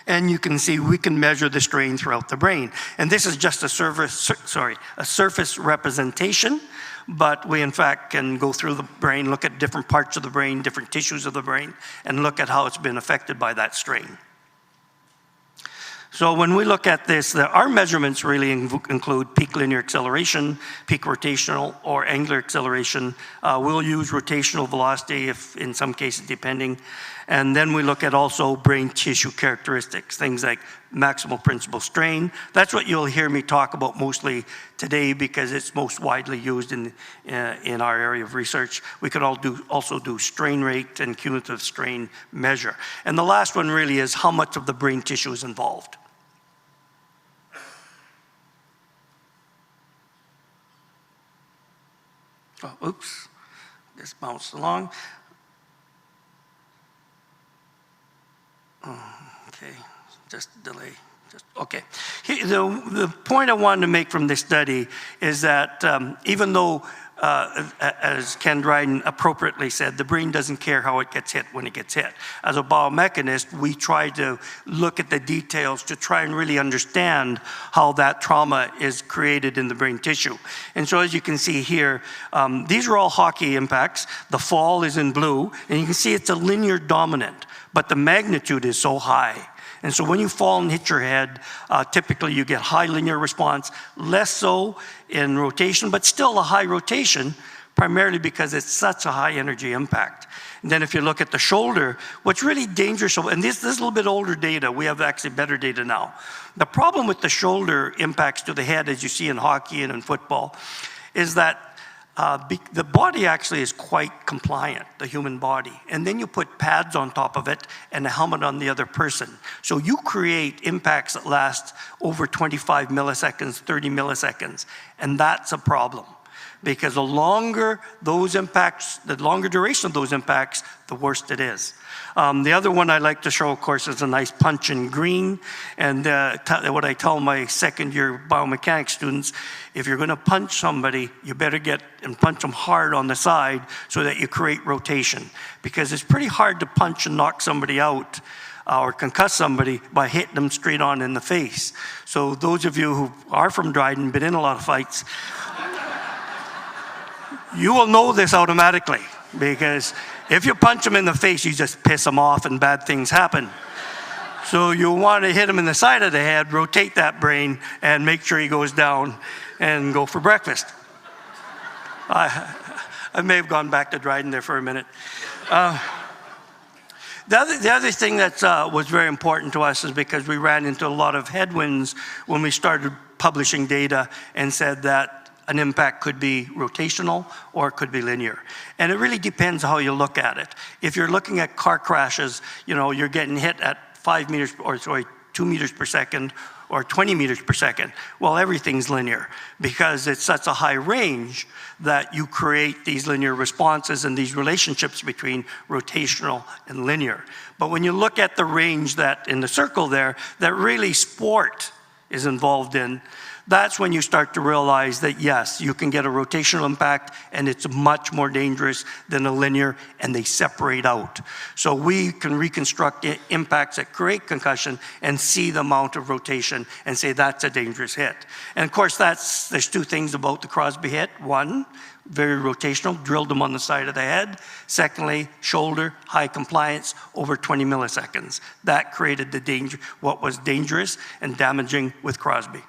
And you can see we can measure the strain throughout the brain. And this is just a surface representation, but we in fact can go through the brain, look at different parts of the brain, different tissues of the brain, and look at how it's been affected by that strain. So when we look at this, our measurements really include peak linear acceleration, peak rotational or angular acceleration. We'll use rotational velocity if in some cases depending. And then we look at also brain tissue characteristics, things like maximal principal strain. That's what you'll hear me talk about mostly today because it's most widely used in our area of research. We could also do strain rate and cumulative strain measure. And the last one really is how much of the brain tissue is involved. Oh, oops, just bounced along. Okay, just delay. Okay. The point I wanted to make from this study is that even though, as Ken Dryden appropriately said, the brain doesn't care how it gets hit when it gets hit. As a biomechanist, we try to look at the details to try and really understand how that trauma is created in the brain tissue. And so as you can see here, these are all hockey impacts. The fall is in blue, and you can see it's a linear dominant, but the magnitude is so high. And so when you fall and hit your head, typically you get high linear response, less so in rotation, but still a high rotation, primarily because it's such a high energy impact. And then if you look at the shoulder, what's really dangerous, and this is a little bit older data, we have actually better data now. The problem with the shoulder impacts to the head, as you see in hockey and in football, is that the body actually is quite compliant, the human body. And then you put pads on top of it and a helmet on the other person. So you create impacts that last over 25 milliseconds, 30 milliseconds. And that's a problem. Because the longer those impacts, the longer duration of those impacts, the worse it is. The other one I like to show, of course, is a nice punch in green. And what I tell my second-year biomechanics students, if you're going to punch somebody, you better get and punch them hard on the side so that you create rotation. Because it's pretty hard to punch and knock somebody out or concuss somebody by hitting them straight on in the face. So those of you who are from Dryden, been in a lot of fights, you will know this automatically, because if you punch them in the face, you just piss them off and bad things happen. So you want to hit him in the side of the head, rotate that brain, and make sure he goes down and go for breakfast. I may have gone back to Dryden there for a minute. The other thing that was very important to us is because we ran into a lot of headwinds when we started publishing data and said that an impact could be rotational or it could be linear. And it really depends how you look at it. If you're looking at car crashes, you're getting hit at 2 meters per second or 20 meters per second. Well, everything's linear because it's such a high range that you create these linear responses and these relationships between rotational and linear. But when you look at the range that in the circle there, that really sport is involved in, that's when you start to realize that, yes, you can get a rotational impact and it's much more dangerous than a linear, and they separate out. So we can reconstruct impacts that create concussion and see the amount of rotation and say that's a dangerous hit. And of course, there's two things about the Crosby hit. One, very rotational, drilled them on the side of the head. Secondly, shoulder, high compliance, over 20 milliseconds. That created the danger, what was dangerous and damaging with Crosby.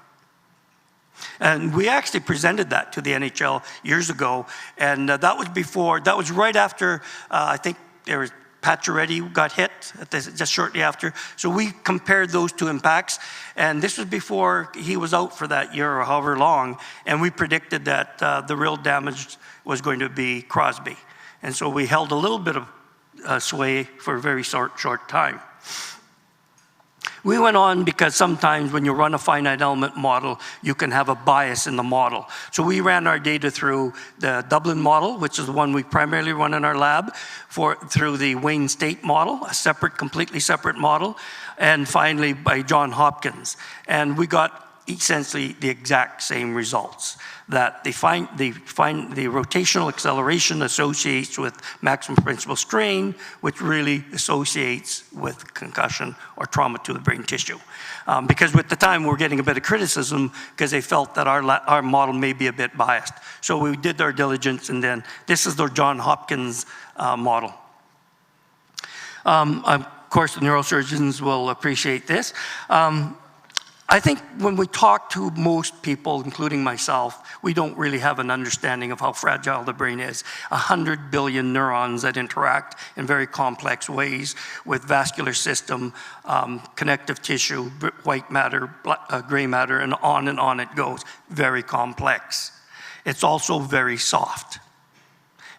And we actually presented that to the NHL years ago, and that was right after, I think there was Pacioretty got hit just shortly after. So we compared those two impacts, and this was before he was out for that year or however long, and we predicted that the real damage was going to be Crosby. And so we held a little bit of sway for a very short time. We went on because sometimes when you run a finite element model, you can have a bias in the model. So we ran our data through the Dublin model, which is the one we primarily run in our lab, through the Wayne State model, a completely separate model, and finally by Johns Hopkins. And we got essentially the exact same results, that they find the rotational acceleration associates with maximum principal strain, which really associates with concussion or trauma to the brain tissue. Because with the time we're getting a bit of criticism because they felt that our model may be a bit biased. So we did our diligence, and then this is the Johns Hopkins model. Of course, the neurosurgeons will appreciate this. I think when we talk to most people, including myself, we don't really have an understanding of how fragile the brain is. 100 billion neurons that interact in very complex ways with vascular system, connective tissue, white matter, gray matter, and on it goes. Very complex. It's also very soft.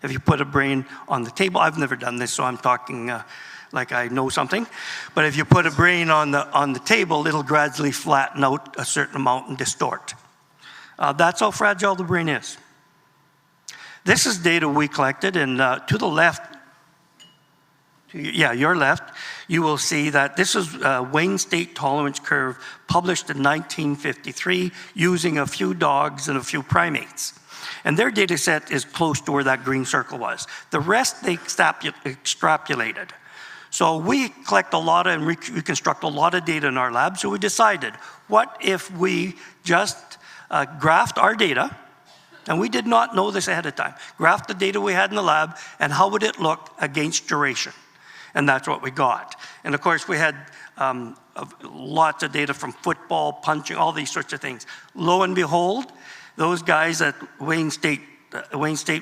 If you put a brain on the table, I've never done this, so I'm talking like I know something. But if you put a brain on the table, it'll gradually flatten out a certain amount and distort. That's how fragile the brain is. This is data we collected, and to the left, your left, you will see that this is Wayne State tolerance curve published in 1953 using a few dogs and a few primates. And their data set is close to where that green circle was. The rest they extrapolated. So we collect a lot and reconstruct a lot of data in our lab. So we decided, what if we just graphed our data, and we did not know this ahead of time, graphed the data we had in the lab, and how would it look against duration? And that's what we got. And of course, we had lots of data from football, punching, all these sorts of things. Lo and behold, those guys at Wayne State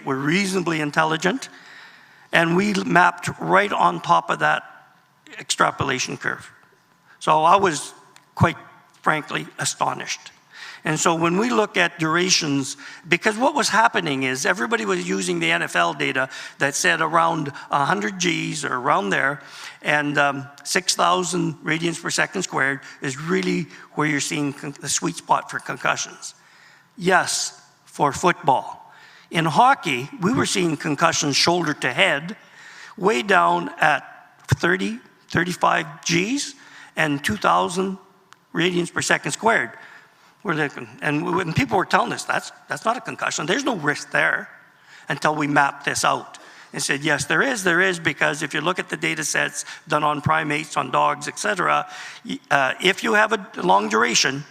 were reasonably intelligent, and we mapped right on top of that extrapolation curve. So I was quite frankly astonished. And so when we look at durations, because what was happening is everybody was using the NFL data that said around 100 Gs or around there, and 6,000 radians per second squared is really where you're seeing the sweet spot for concussions. Yes, for football. In hockey, we were seeing concussions shoulder to head way down at 30, 35 Gs and 2,000 radians per second squared. And when people were telling us that's not a concussion, there's no risk there, until we mapped this out and said, yes, there is, because if you look at the data sets done on primates, on dogs, etc., if you have a long duration,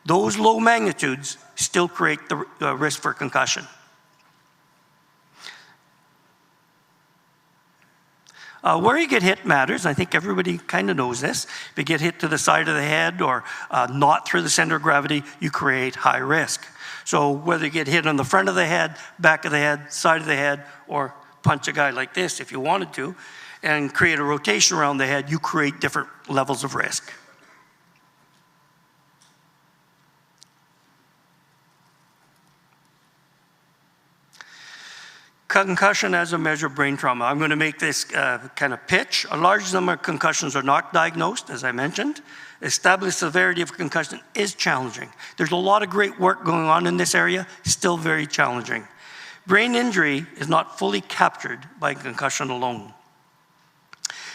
those low magnitudes still create the risk for concussion. Where you get hit matters. I think everybody kind of knows this. If you get hit to the side of the head or not through the center of gravity, you create high risk. So whether you get hit on the front of the head, back of the head, side of the head, or punch a guy like this if you wanted to, and create a rotation around the head, you create different levels of risk. Concussion as a measure of brain trauma. I'm going to make this kind of pitch. A large number of concussions are not diagnosed, as I mentioned. Established severity of concussion is challenging. There's a lot of great work going on in this area, still very challenging. Brain injury is not fully captured by concussion alone.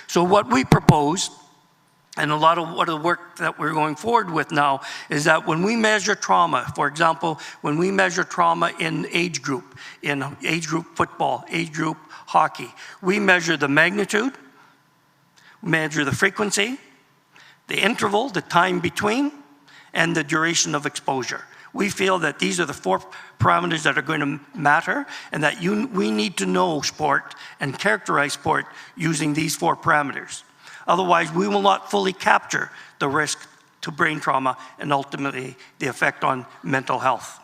So what we propose, and a lot of the work that we're going forward with now, is that when we measure trauma, for example, when we measure trauma in age group football, age group hockey, we measure the magnitude, measure the frequency, the interval, the time between, and the duration of exposure. We feel that these are the 4 parameters that are going to matter, and that we need to know sport and characterize sport using these 4 parameters. Otherwise, we will not fully capture the risk to brain trauma and ultimately the effect on mental health.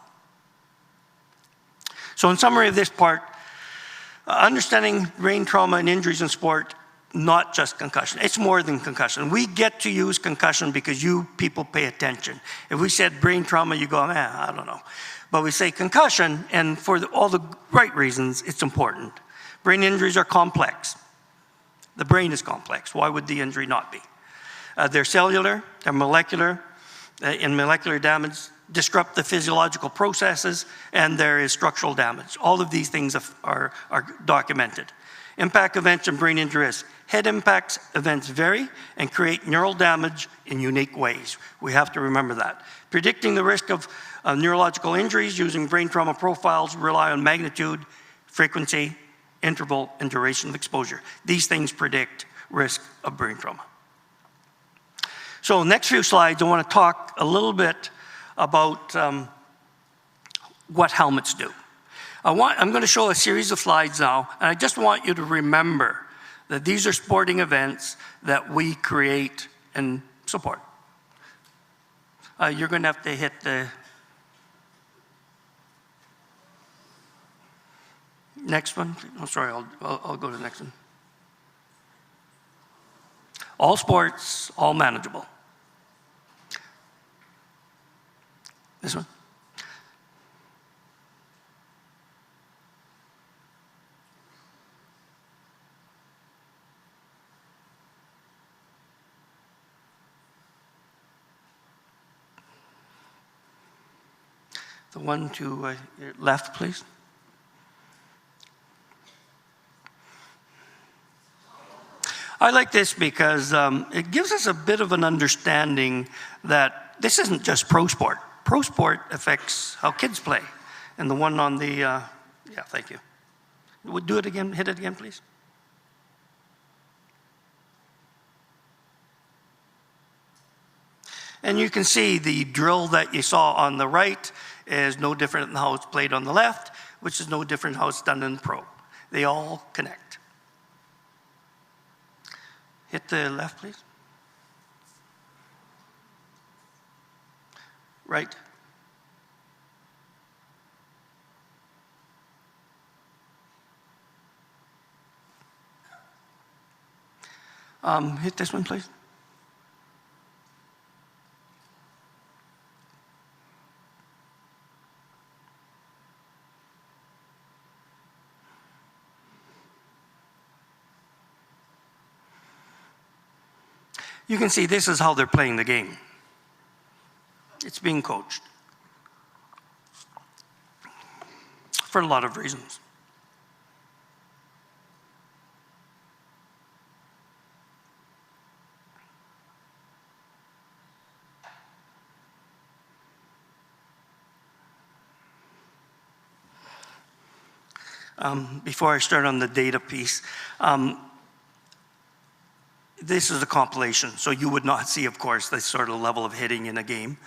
So in summary of this part, understanding brain trauma and injuries in sport, not just concussion. It's more than concussion. We get to use concussion because you people pay attention. If we said brain trauma, you go, I don't know. But we say concussion, and for all the right reasons, it's important. Brain injuries are complex. The brain is complex. Why would the injury not be? They're cellular, they're molecular, in molecular damage, disrupt the physiological processes, and there is structural damage. All of these things are documented. Impact events in brain injuries. Head impacts events vary and create neural damage in unique ways. We have to remember that. Predicting the risk of neurological injuries using brain trauma profiles rely on magnitude, frequency, interval, and duration of exposure. These things predict risk of brain trauma. So next few slides, I want to talk a little bit about what helmets do. I'm going to show a series of slides now, and I just want you to remember that these are sporting events that we create and support. You're going to have to hit the next one. Oh, sorry, I'll go to the next one. All sports, all manageable. This one. The one to your left, please. I like this because it gives us a bit of an understanding that this isn't just pro sport. Pro sport affects how kids play. And the one on the, yeah, thank you. Would do it again, hit it again, please. And you can see the drill that you saw on the right is no different than how it's played on the left, which is no different how it's done in pro. They all connect. Hit the left, please. Right. Hit this one, please. you can see this is how they're playing the game. It's being coached for a lot of reasons. Before I start on the data piece, this is a compilation, so you would not see, of course, this sort of level of hitting in a game.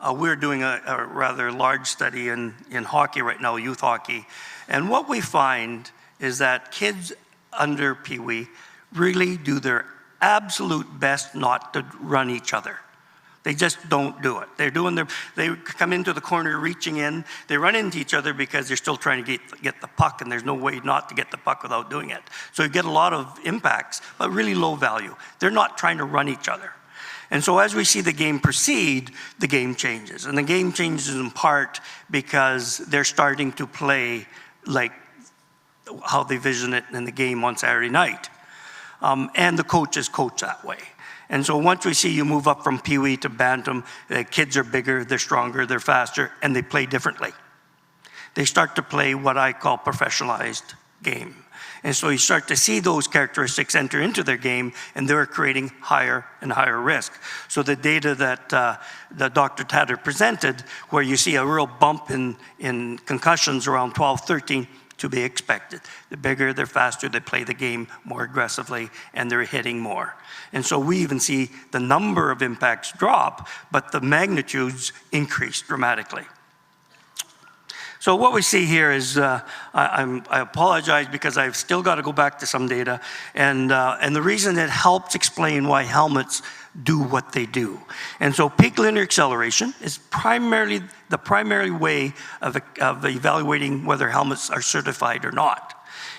We're doing a rather large study in hockey right now, youth hockey, and what we find is that kids under Pee-wee really do their absolute best not to run each other. They just don't do it. They come into the corner reaching in, they run into each other because they're still trying to get the puck, and there's no way not to get the puck without doing it. So you get a lot of impacts, but really low value. They're not trying to run each other. And so as we see the game proceed, the game changes. And the game changes in part because they're starting to play like how they vision it in the game on Saturday night. And the coaches coach that way. And so once we see you move up from Pee-wee to Bantam, the kids are bigger, they're stronger, they're faster, and they play differently. They start to play what I call professionalized game. And so you start to see those characteristics enter into their game, and they're creating higher and higher risk. So the data that Dr. Tator presented, where you see a real bump in concussions around 12, 13, to be expected. The bigger, they're faster, they play the game more aggressively, and they're hitting more. And so we even see the number of impacts drop, but the magnitudes increase dramatically. So what we see here is, I apologize because I've still got to go back to some data, and the reason it helps explain why helmets do what they do. And so peak linear acceleration is the primary way of evaluating whether helmets are certified or not.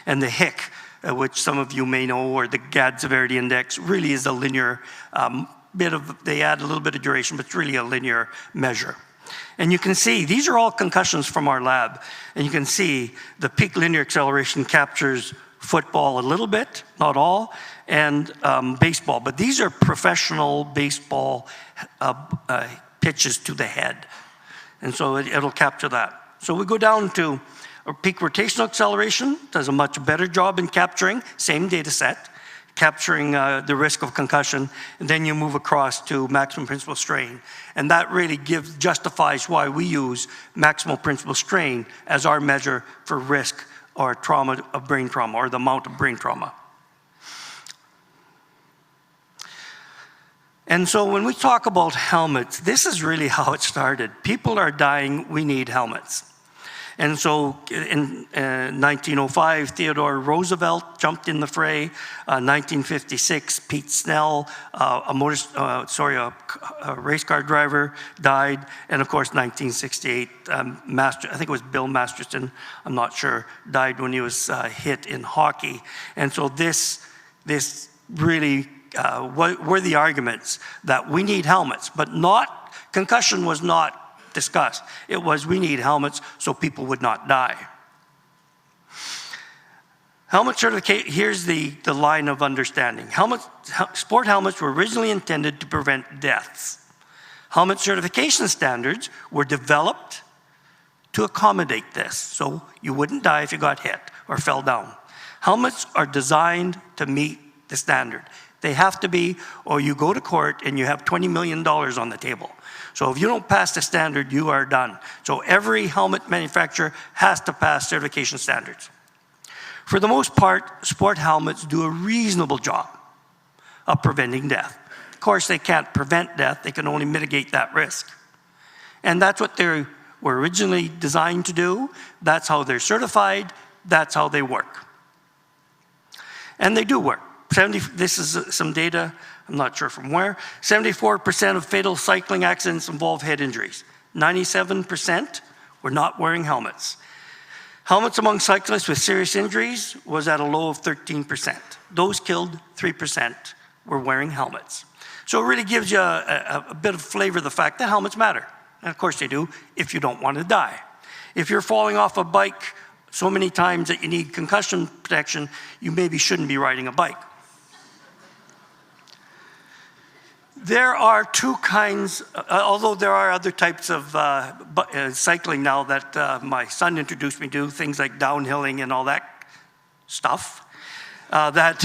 And the HIC, which some of you may know, or the GAD severity index, really is a linear they add a little bit of duration, but it's really a linear measure. And you can see, these are all concussions from our lab, and you can see the peak linear acceleration captures football a little bit, not all, and baseball. But these are professional baseball pitches to the head. And so it'll capture that. So we go down to peak rotational acceleration, does a much better job in capturing, same data set, capturing the risk of concussion, and then you move across to maximum principal strain. And that really justifies why we use maximal principal strain as our measure for risk or trauma of brain trauma, or the amount of brain trauma. And so when we talk about helmets, this is really how it started. People are dying, we need helmets. And so in 1905, Theodore Roosevelt jumped in the fray. 1956, Pete Snell, a race car driver, died. And of course, 1968, I think it was Bill Masterton, I'm not sure, died when he was hit in hockey. And so this really were the arguments that we need helmets, but concussion was not discussed. It was, we need helmets so people would not die. Helmet certification, here's the line of understanding. Sport helmets were originally intended to prevent deaths. Helmet certification standards were developed to accommodate this, so you wouldn't die if you got hit or fell down. Helmets are designed to meet the standard. They have to be, or you go to court and you have $20 million on the table. So if you don't pass the standard, you are done. So every helmet manufacturer has to pass certification standards. For the most part, sport helmets do a reasonable job of preventing death. Of course, they can't prevent death, they can only mitigate that risk. And that's what they were originally designed to do. That's how they're certified, that's how they work. And they do work. This is some data, I'm not sure from where. 74% of fatal cycling accidents involve head injuries. 97% were not wearing helmets. Helmets among cyclists with serious injuries was at a low of 13%. Those killed, 3% were wearing helmets. So it really gives you a bit of flavor of the fact that helmets matter. And of course they do, if you don't want to die. If you're falling off a bike so many times that you need concussion protection, you maybe shouldn't be riding a bike. There are two kinds, although there are other types of cycling now that my son introduced me to, things like downhilling and all that stuff, that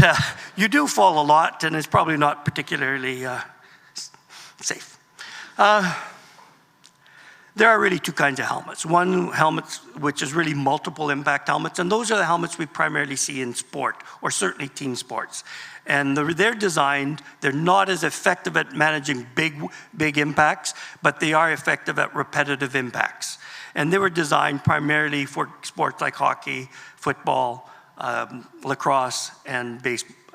you do fall a lot, and it's probably not particularly safe. There are really two kinds of helmets. One helmet, which is really multiple impact helmets, and those are the helmets we primarily see in sport, or certainly team sports. And they're designed, they're not as effective at managing big impacts, but they are effective at repetitive impacts. And they were designed primarily for sports like hockey, football, lacrosse, and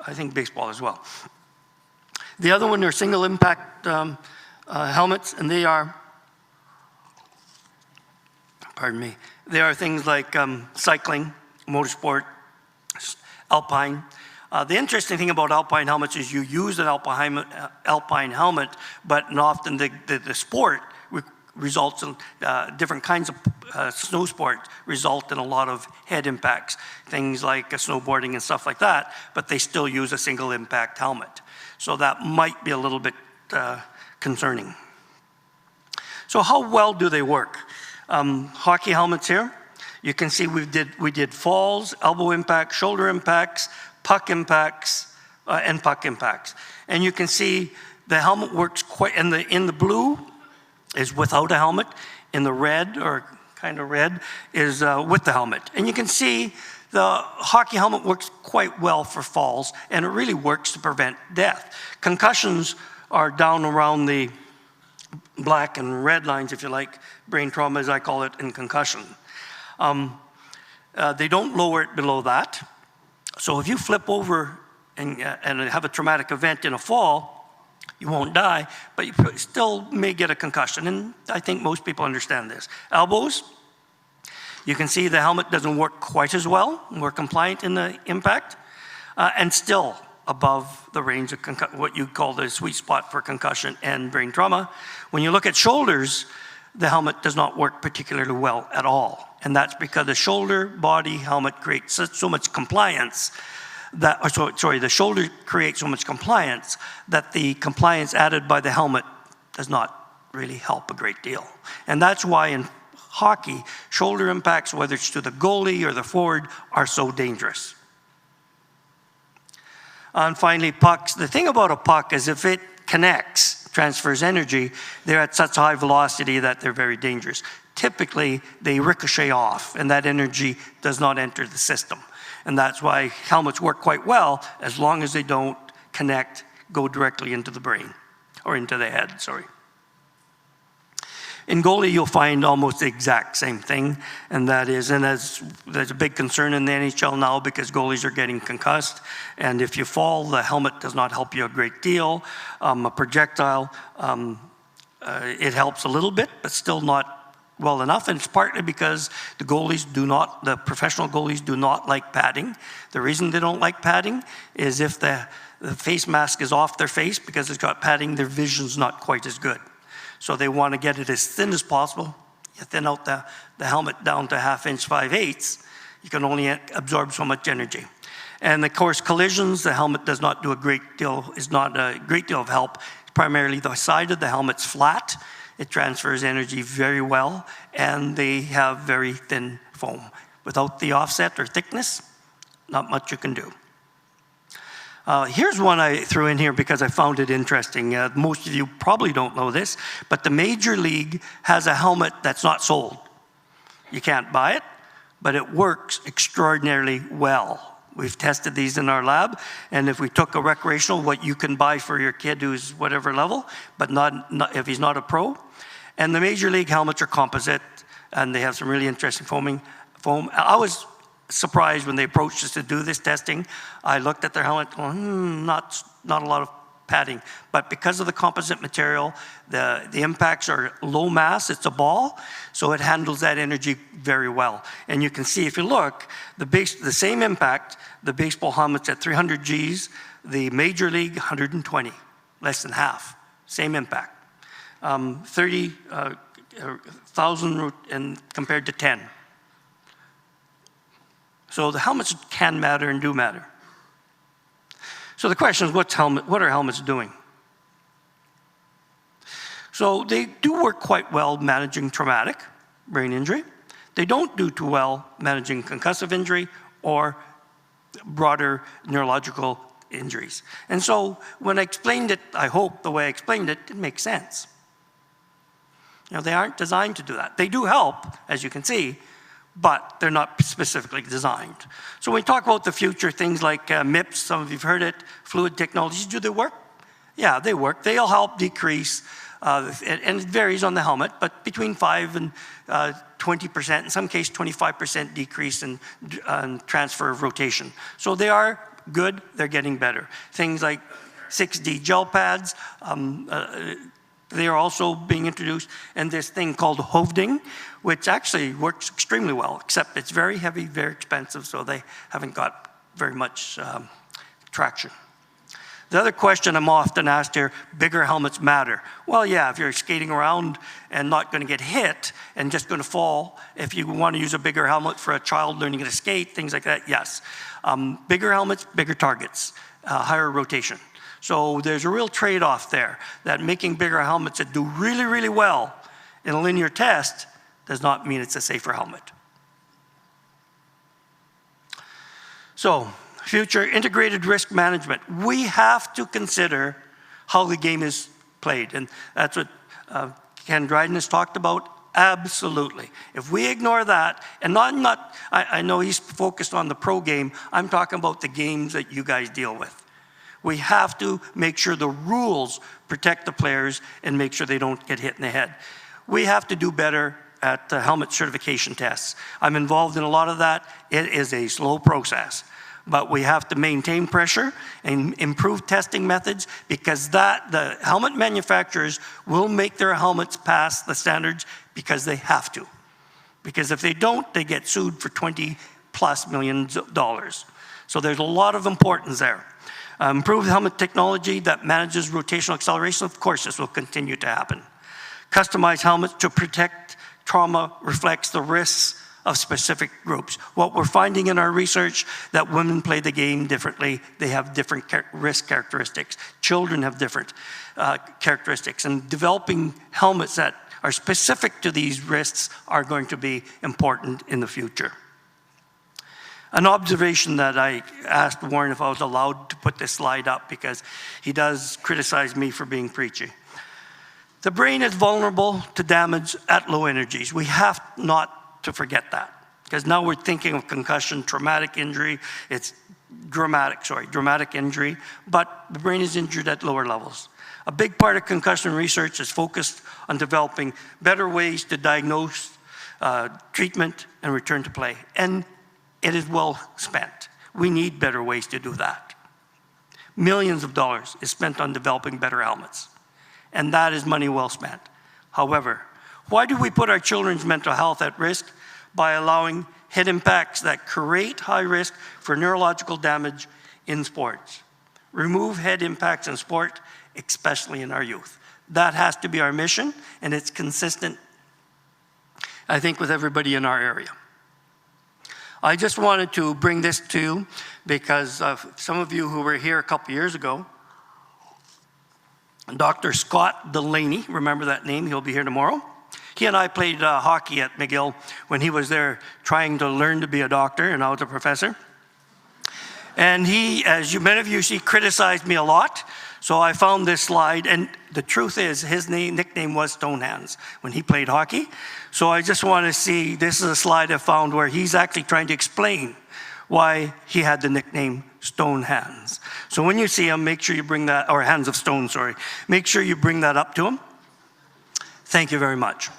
I think baseball as well. The other one are single impact helmets, and they are, pardon me, they are things like cycling, motorsport, alpine. The interesting thing about alpine helmets is you use an alpine helmet, but often the sport results in different kinds of snow sports result in a lot of head impacts, things like snowboarding and stuff like that, but they still use a single impact helmet. So that might be a little bit concerning. So how well do they work? Hockey helmets here. You can see we did falls, elbow impacts, shoulder impacts, puck impacts, and puck impacts. And you can see the helmet works quite, in the blue is without a helmet, in the red, or kind of red, is with the helmet. And you can see the hockey helmet works quite well for falls, and it really works to prevent death. Concussions are down around the black and red lines, if you like, brain trauma as I call it in concussion. They don't lower it below that. So if you flip over and have a traumatic event in a fall, you won't die, but you still may get a concussion. And I think most people understand this. Elbows, you can see the helmet doesn't work quite as well, more compliant in the impact, and still above the range of what you call the sweet spot for concussion and brain trauma. When you look at shoulders, the helmet does not work particularly well at all. And that's because the shoulder body helmet creates so much compliance that, the shoulder creates so much compliance that the compliance added by the helmet does not really help a great deal. And that's why in hockey, shoulder impacts, whether it's to the goalie or the forward, are so dangerous. And finally, pucks. The thing about a puck is if it connects, transfers energy, they're at such high velocity that they're very dangerous. Typically, they ricochet off, and that energy does not enter the system. And that's why helmets work quite well, as long as they don't connect, go directly into the brain, or into the head, sorry. In goalie, you'll find almost the exact same thing, and that is, and there's a big concern in the NHL now because goalies are getting concussed, and if you fall, the helmet does not help you a great deal. A projectile, it helps a little bit, but still not well enough, and it's partly because the professional goalies do not like padding. The reason they don't like padding is if the face mask is off their face because it's got padding, their vision's not quite as good. So they want to get it as thin as possible. You thin out the helmet down to 1/2 inch, 5/8. You can only absorb so much energy. And of course, collisions, the helmet does not do a great deal, is not a great deal of help. Primarily the side of the helmet's flat. It transfers energy very well, and they have very thin foam. Without the offset or thickness, not much you can do. Here's one I threw in here because I found it interesting. Most of you probably don't know this, but the Major League has a helmet that's not sold. You can't buy it, but it works extraordinarily well. We've tested these in our lab, and if we took a recreational, what you can buy for your kid who's whatever level, but not if he's not a pro, and the Major League helmets are composite, and they have some really interesting foam. I was surprised when they approached us to do this testing. I looked at their helmet, going, not a lot of padding. But because of the composite material, the impacts are low mass, it's a ball, so it handles that energy very well. And you can see if you look, the same impact, the baseball helmet's at 300 Gs, the Major League 120, less than half, same impact. 30,000 and compared to 10. So the helmets can matter and do matter. So the question is, what are helmets doing? So they do work quite well managing traumatic brain injury. They don't do too well managing concussive injury or broader neurological injuries. And so when I explained it, I hope the way I explained it, it makes sense. You know, they aren't designed to do that. They do help, as you can see, but they're not specifically designed. So when we talk about the future, things like MIPS, some of you've heard it, fluid technologies, do they work? Yeah, they work. They'll help decrease, and it varies on the helmet, but between 5 and 20%, in some case 25% decrease in transfer of rotation. So they are good, they're getting better. Things like 6D gel pads, they are also being introduced, and this thing called Hovding, which actually works extremely well, except it's very heavy, very expensive, so they haven't got very much traction. The other question I'm often asked here, bigger helmets matter. Well, yeah, if you're skating around and not going to get hit and just going to fall, if you want to use a bigger helmet for a child learning to skate, things like that, yes. Bigger helmets, bigger targets, higher rotation. So there's a real trade-off there, that making bigger helmets that do really, really well in a linear test does not mean it's a safer helmet. So, future integrated risk management. We have to consider how the game is played, and that's what Ken Dryden has talked about. Absolutely. If we ignore that, and I know he's focused on the pro game, I'm talking about the games that you guys deal with. We have to make sure the rules protect the players and make sure they don't get hit in the head. We have to do better at the helmet certification tests. I'm involved in a lot of that. It is a slow process, but we have to maintain pressure and improve testing methods, because the helmet manufacturers will make their helmets pass the standards because they have to. Because if they don't, they get sued for $20+ million. So there's a lot of importance there. Improved helmet technology that manages rotational acceleration, of course this will continue to happen. Customized helmets to protect trauma reflects the risks of specific groups. What we're finding in our research, that women play the game differently. They have different risk characteristics. Children have different characteristics. And developing helmets that are specific to these risks are going to be important in the future. An observation that I asked Warren if I was allowed to put this slide up, because he does criticize me for being preachy. The brain is vulnerable to damage at low energies. We have not to forget that, because now we're thinking of concussion, traumatic injury. It's dramatic injury, but the brain is injured at lower levels. A big part of concussion research is focused on developing better ways to diagnose, treatment, and return to play. And it is well spent. We need better ways to do that. Millions of dollars is spent on developing better helmets, and that is money well spent. However, why do we put our children's mental health at risk by allowing head impacts that create high risk for neurological damage in sports? Remove head impacts in sport, especially in our youth. That has to be our mission, and it's consistent, I think, with everybody in our area. I just wanted to bring this to you because some of you who were here a couple years ago, Dr. Scott Delaney, remember that name, he'll be here tomorrow. He and I played hockey at McGill when he was there trying to learn to be a doctor and I was a professor. And he, as many of you see, criticized me a lot. So I found this slide, and the truth is his nickname was Stonehands when he played hockey. So I just want to see, this is a slide I found where he's actually trying to explain why he had the nickname Stonehands. So when you see him, make sure you bring that, or Hands of Stone, sorry. Make sure you bring that up to him. Thank you very much.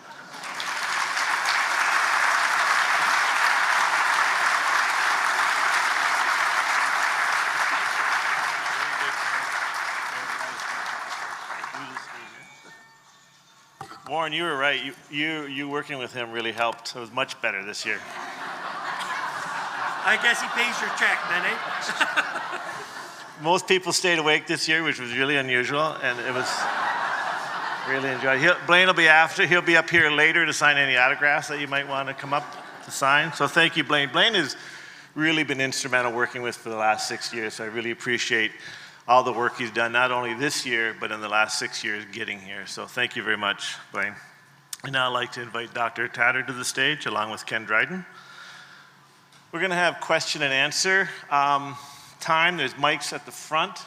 Warren, you were right. You working with him really helped. It was much better this year. I guess he pays your check then, eh? Most people stayed awake this year, which was really unusual, and it was really enjoyable. Blaine will be after. He'll be up here later to sign any autographs that you might want to come up to sign. So thank you, Blaine. Blaine has really been instrumental working with for the last 6 years, so I really appreciate all the work he's done, not only this year, but in the last 6 years getting here. So thank you very much, Blaine. And now I'd like to invite Dr. Tator to the stage, along with Ken Dryden. We're going to have question and answer time. There's mics at the front.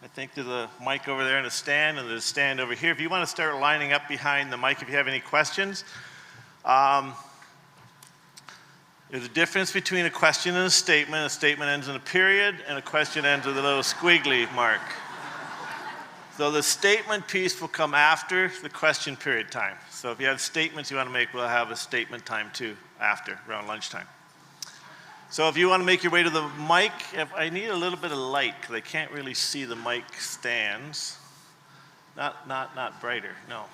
I think there's a mic over there and a stand, and there's a stand over here. If you want to start lining up behind the mic if you have any questions. There's a difference between a question and a statement. A statement ends in a period, and a question ends with a little squiggly mark. So the statement piece will come after the question period time. So if you have statements you want to make, we'll have a statement time too after, around lunchtime. So if you want to make your way to the mic, if I need a little bit of light, because I can't really see the mic stands. Not brighter, no.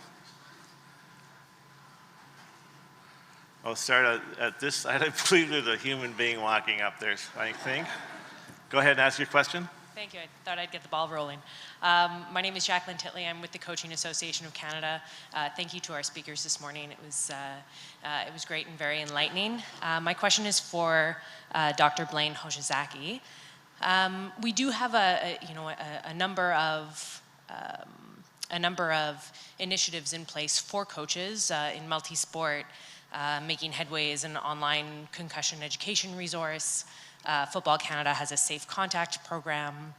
I'll start at this side. I believe there's a human being walking up there, I think. Go ahead and ask your question. Thank you. I thought I'd get the ball rolling. My name is Jacqueline Titley. I'm with the Coaching Association of Canada. Thank you to our speakers this morning. It was great and very enlightening. My question is for Dr. Blaine Hoshizaki. We do have a number of initiatives in place for coaches in multi-sport, making headway as an online concussion education resource. Football Canada has a safe contact program,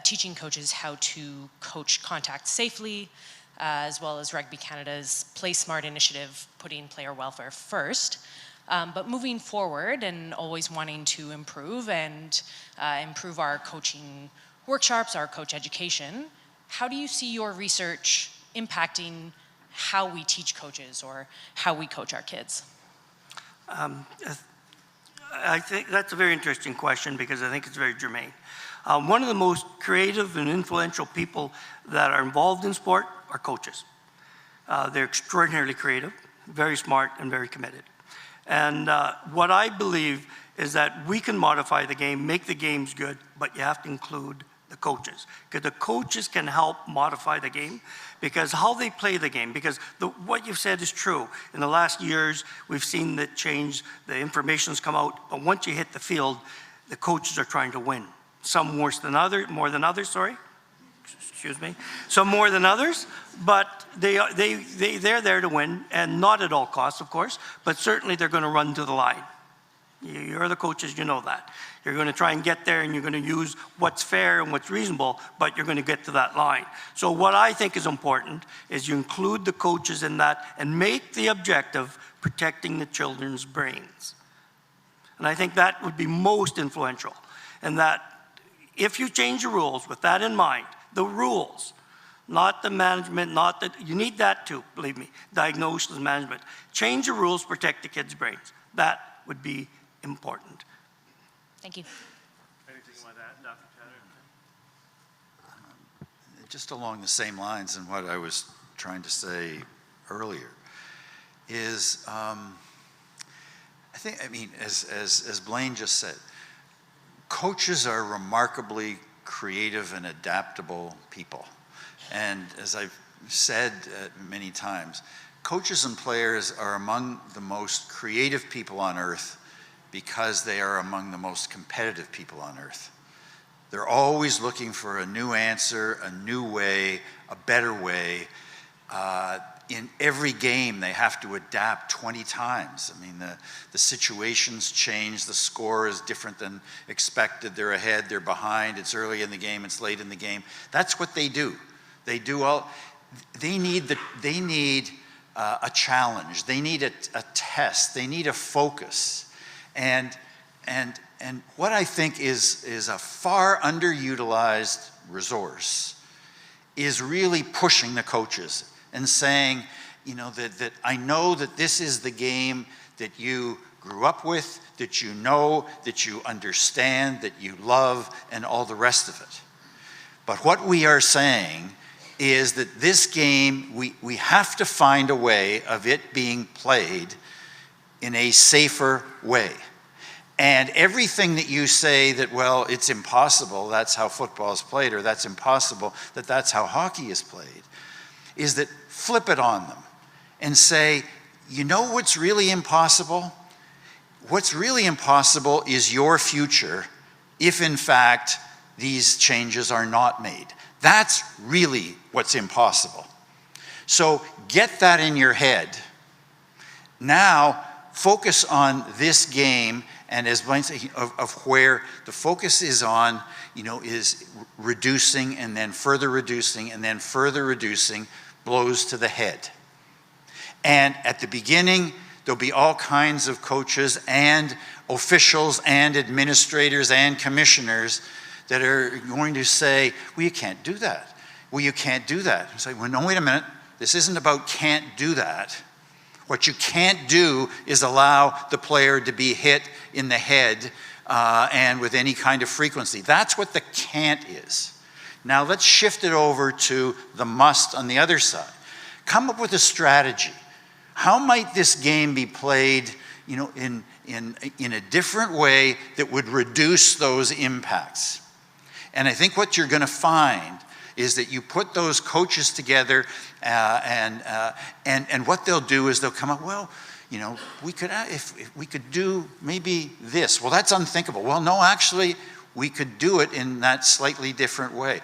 teaching coaches how to coach contact safely, as well as Rugby Canada's Play Smart initiative, putting player welfare first. But moving forward and always wanting to improve and improve our coaching workshops, our coach education, how do you see your research impacting how we teach coaches or how we coach our kids? I think that's a very interesting question because I think it's very germane. One of the most creative and influential people that are involved in sport are coaches. They're extraordinarily creative, very smart, and very committed. And what I believe is that we can modify the game, make the games good, but you have to include the coaches, because the coaches can help modify the game, because how they play the game, because what you've said is true. In the last years, we've seen the change, the information's come out, but once you hit the field, the coaches are trying to win. Some more than others, some more than others, but they're there to win, and not at all costs, of course, but certainly they're going to run to the line. You're the coaches, you know that. You're going to try and get there, and you're going to use what's fair and what's reasonable, but you're going to get to that line. So what I think is important is you include the coaches in that and make the objective protecting the children's brains. And I think that would be most influential. And that if you change the rules with that in mind, the rules, not the management, you need that too, believe me, diagnosis, management. Change the rules, protect the kids' brains. That would be important. Thank you. Anything you want to add, Dr. Tator? Just along the same lines and what I was trying to say earlier is, as Blaine just said, coaches are remarkably creative and adaptable people. And as I've said many times, coaches and players are among the most creative people on earth because they are among the most competitive people on earth. They're always looking for a new answer, a new way, a better way. In every game, they have to adapt 20 times. I mean, the situations change, the score is different than expected. They're ahead, they're behind, it's early in the game, it's late in the game. That's what they do. They need a challenge. They need a test. They need a focus. And what I think is a far underutilized resource is really pushing the coaches and saying, that I know that this is the game that you grew up with, that you know, that you understand, that you love, and all the rest of it. But what we are saying is that this game, we have to find a way of it being played in a safer way. And everything that you say that, well, it's impossible, that's how football is played, or that's impossible, that's how hockey is played, is that flip it on them and say, you know what's really impossible? What's really impossible is your future if, in fact, these changes are not made. That's really what's impossible. So get that in your head. Now, focus on this game, and as Blaine said, of where the focus is on, is reducing and then further reducing and then further reducing blows to the head. And at the beginning, there'll be all kinds of coaches and officials and administrators and commissioners that are going to say, well, you can't do that. Well, you can't do that. It's like, well, no, wait a minute. This isn't about can't do that. What you can't do is allow the player to be hit in the head and with any kind of frequency. That's what the can't is. Now let's shift it over to the must on the other side. Come up with a strategy. How might this game be played, in a different way that would reduce those impacts? And I think what you're going to find is that you put those coaches together, and what they'll do is they'll come up, well, we could, if we could do maybe this. Well, that's unthinkable. Well, no, actually, we could do it in that slightly different way.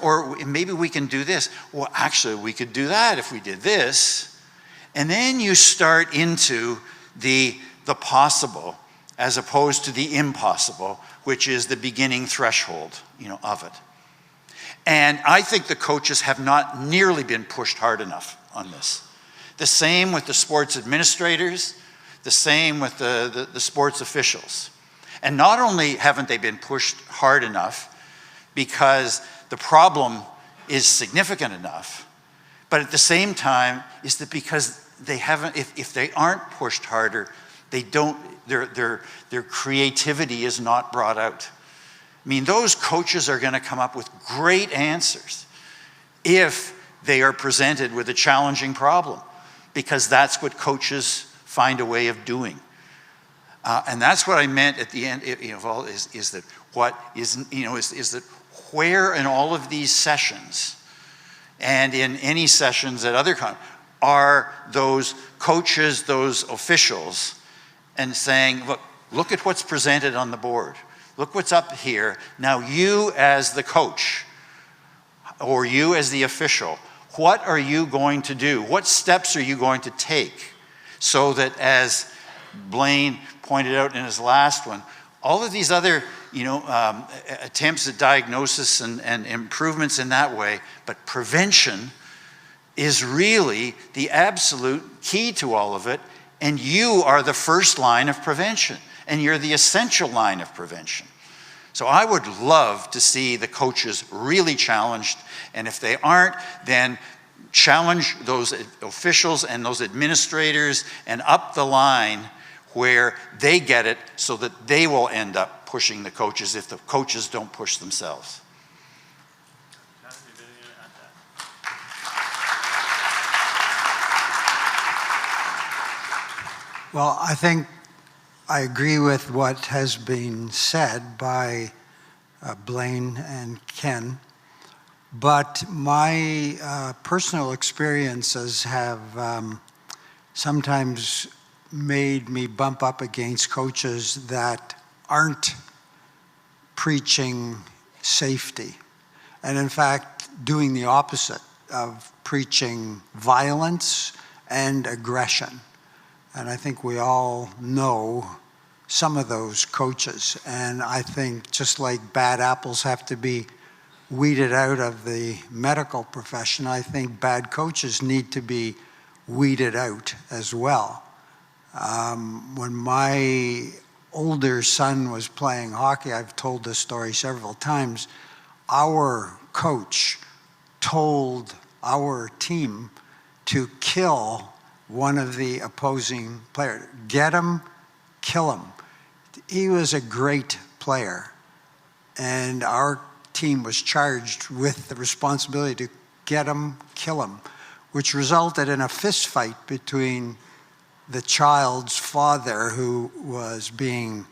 Or maybe we can do this. Well, actually, we could do that if we did this. And then you start into the possible as opposed to the impossible, which is the beginning threshold, of it. And I think the coaches have not nearly been pushed hard enough on this. The same with the sports administrators, the same with the sports officials. And not only haven't they been pushed hard enough because the problem is significant enough, but at the same time is that because they haven't, if they aren't pushed harder, they don't, their creativity is not brought out. I mean, those coaches are going to come up with great answers if they are presented with a challenging problem, because that's what coaches find a way of doing. And that's what I meant at the end of all is that what is, is that where in all of these sessions and in any sessions at other kinds are those coaches, those officials, and saying, look at what's presented on the board. Look what's up here. Now you as the coach or you as the official, what are you going to do? What steps are you going to take so that, as Blaine pointed out in his last one, all of these other attempts at diagnosis and improvements in that way, but prevention is really the absolute key to all of it, and you are the first line of prevention, and you're the essential line of prevention. So I would love to see the coaches really challenged, and if they aren't, then challenge those officials and those administrators and up the line where they get it so that they will end up pushing the coaches if the coaches don't push themselves. Well, I think I agree with what has been said by Blaine and Ken, but my personal experiences have sometimes made me bump up against coaches that aren't preaching safety, and in fact doing the opposite of preaching violence and aggression. And I think we all know some of those coaches. And I think just like bad apples have to be weeded out of the medical profession, I think bad coaches need to be weeded out as well. When my older son was playing hockey, I've told this story several times, our coach told our team to kill one of the opposing players. Get him, kill him. He was a great player, and our team was charged with the responsibility to get him, kill him, which resulted in a fist fight between the child's father, who was being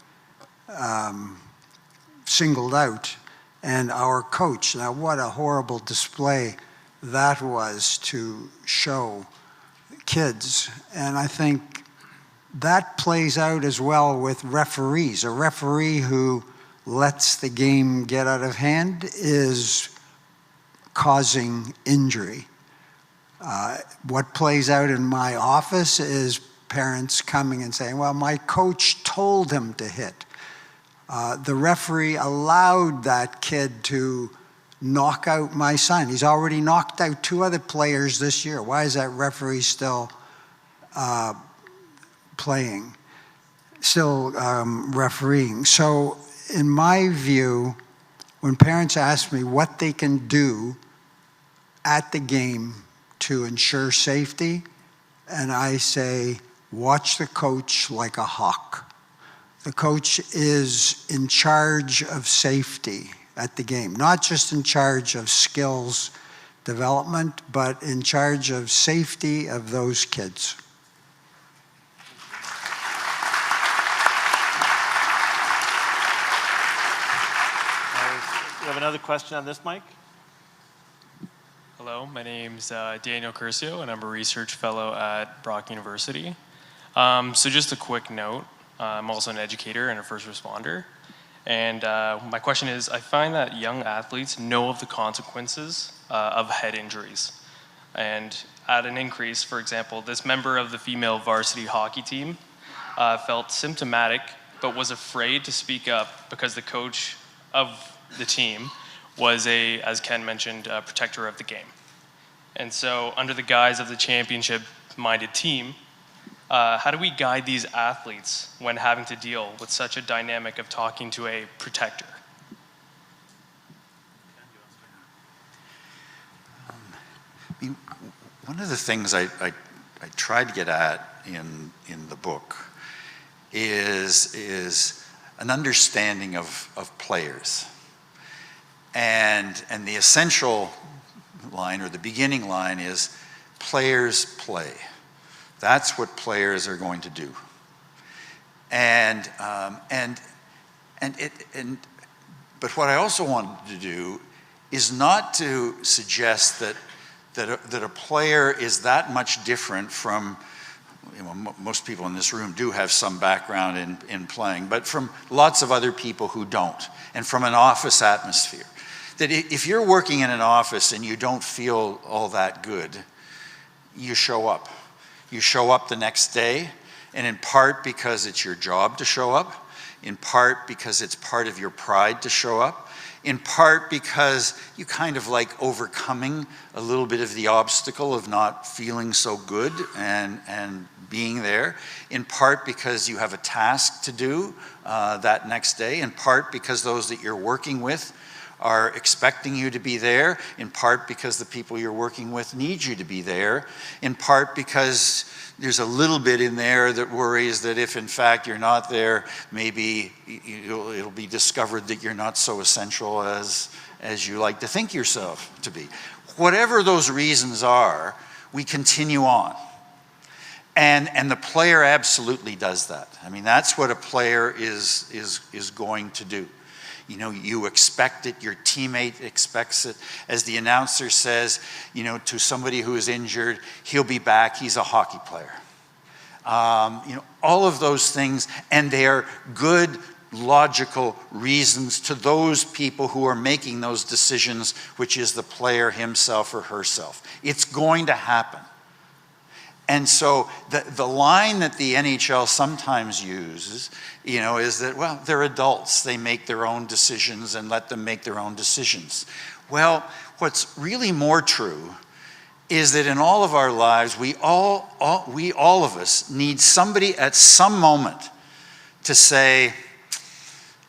singled out, and our coach. Now, what a horrible display that was to show kids. And I think that plays out as well with referees. A referee who lets the game get out of hand is causing injury. What plays out in my office is parents coming and saying, well, my coach told him to hit. The referee allowed that kid to knock out my son. He's already knocked out 2 other players this year. Why is that referee still playing, still refereeing? So in my view, when parents ask me what they can do at the game to ensure safety, and I say, watch the coach like a hawk. The coach is in charge of safety at the game, not just in charge of skills development, but in charge of safety of those kids. We have another question on this mic. Hello, my name's Daniel Curcio, and I'm a research fellow at Brock University. So just a quick note, I'm also an educator and a first responder. And my question is, I find that young athletes know of the consequences of head injuries. And at an increase, for example, this member of the female varsity hockey team felt symptomatic, but was afraid to speak up because the coach of the team was as Ken mentioned, a protector of the game. And so under the guise of the championship-minded team, how do we guide these athletes when having to deal with such a dynamic of talking to a protector? One of the things I tried to get at in the book is an understanding of players. And the essential line, or the beginning line, is players play. That's what players are going to do. But what I also wanted to do is not to suggest that a player is that much different from, most people in this room do have some background in playing, but from lots of other people who don't, and from an office atmosphere. That if you're working in an office and you don't feel all that good, you show up. You show up the next day, and in part because it's your job to show up, in part because it's part of your pride to show up, in part because you kind of like overcoming a little bit of the obstacle of not feeling so good and being there, in part because you have a task to do that next day, in part because those that you're working with are expecting you to be there, in part because the people you're working with need you to be there, in part because there's a little bit in there that worries that if in fact you're not there, maybe it'll be discovered that you're not so essential as you like to think yourself to be. Whatever those reasons are, we continue on. And the player absolutely does that. I mean, that's what a player is going to do. You expect it, your teammate expects it. As the announcer says, to somebody who is injured, he'll be back, he's a hockey player. All of those things, and they are good, logical reasons to those people who are making those decisions, which is the player himself or herself. It's going to happen. And so the line that the NHL sometimes uses, is that, well, they're adults. They make their own decisions and let them make their own decisions. Well, what's really more true is that in all of our lives, we all of us need somebody at some moment to say,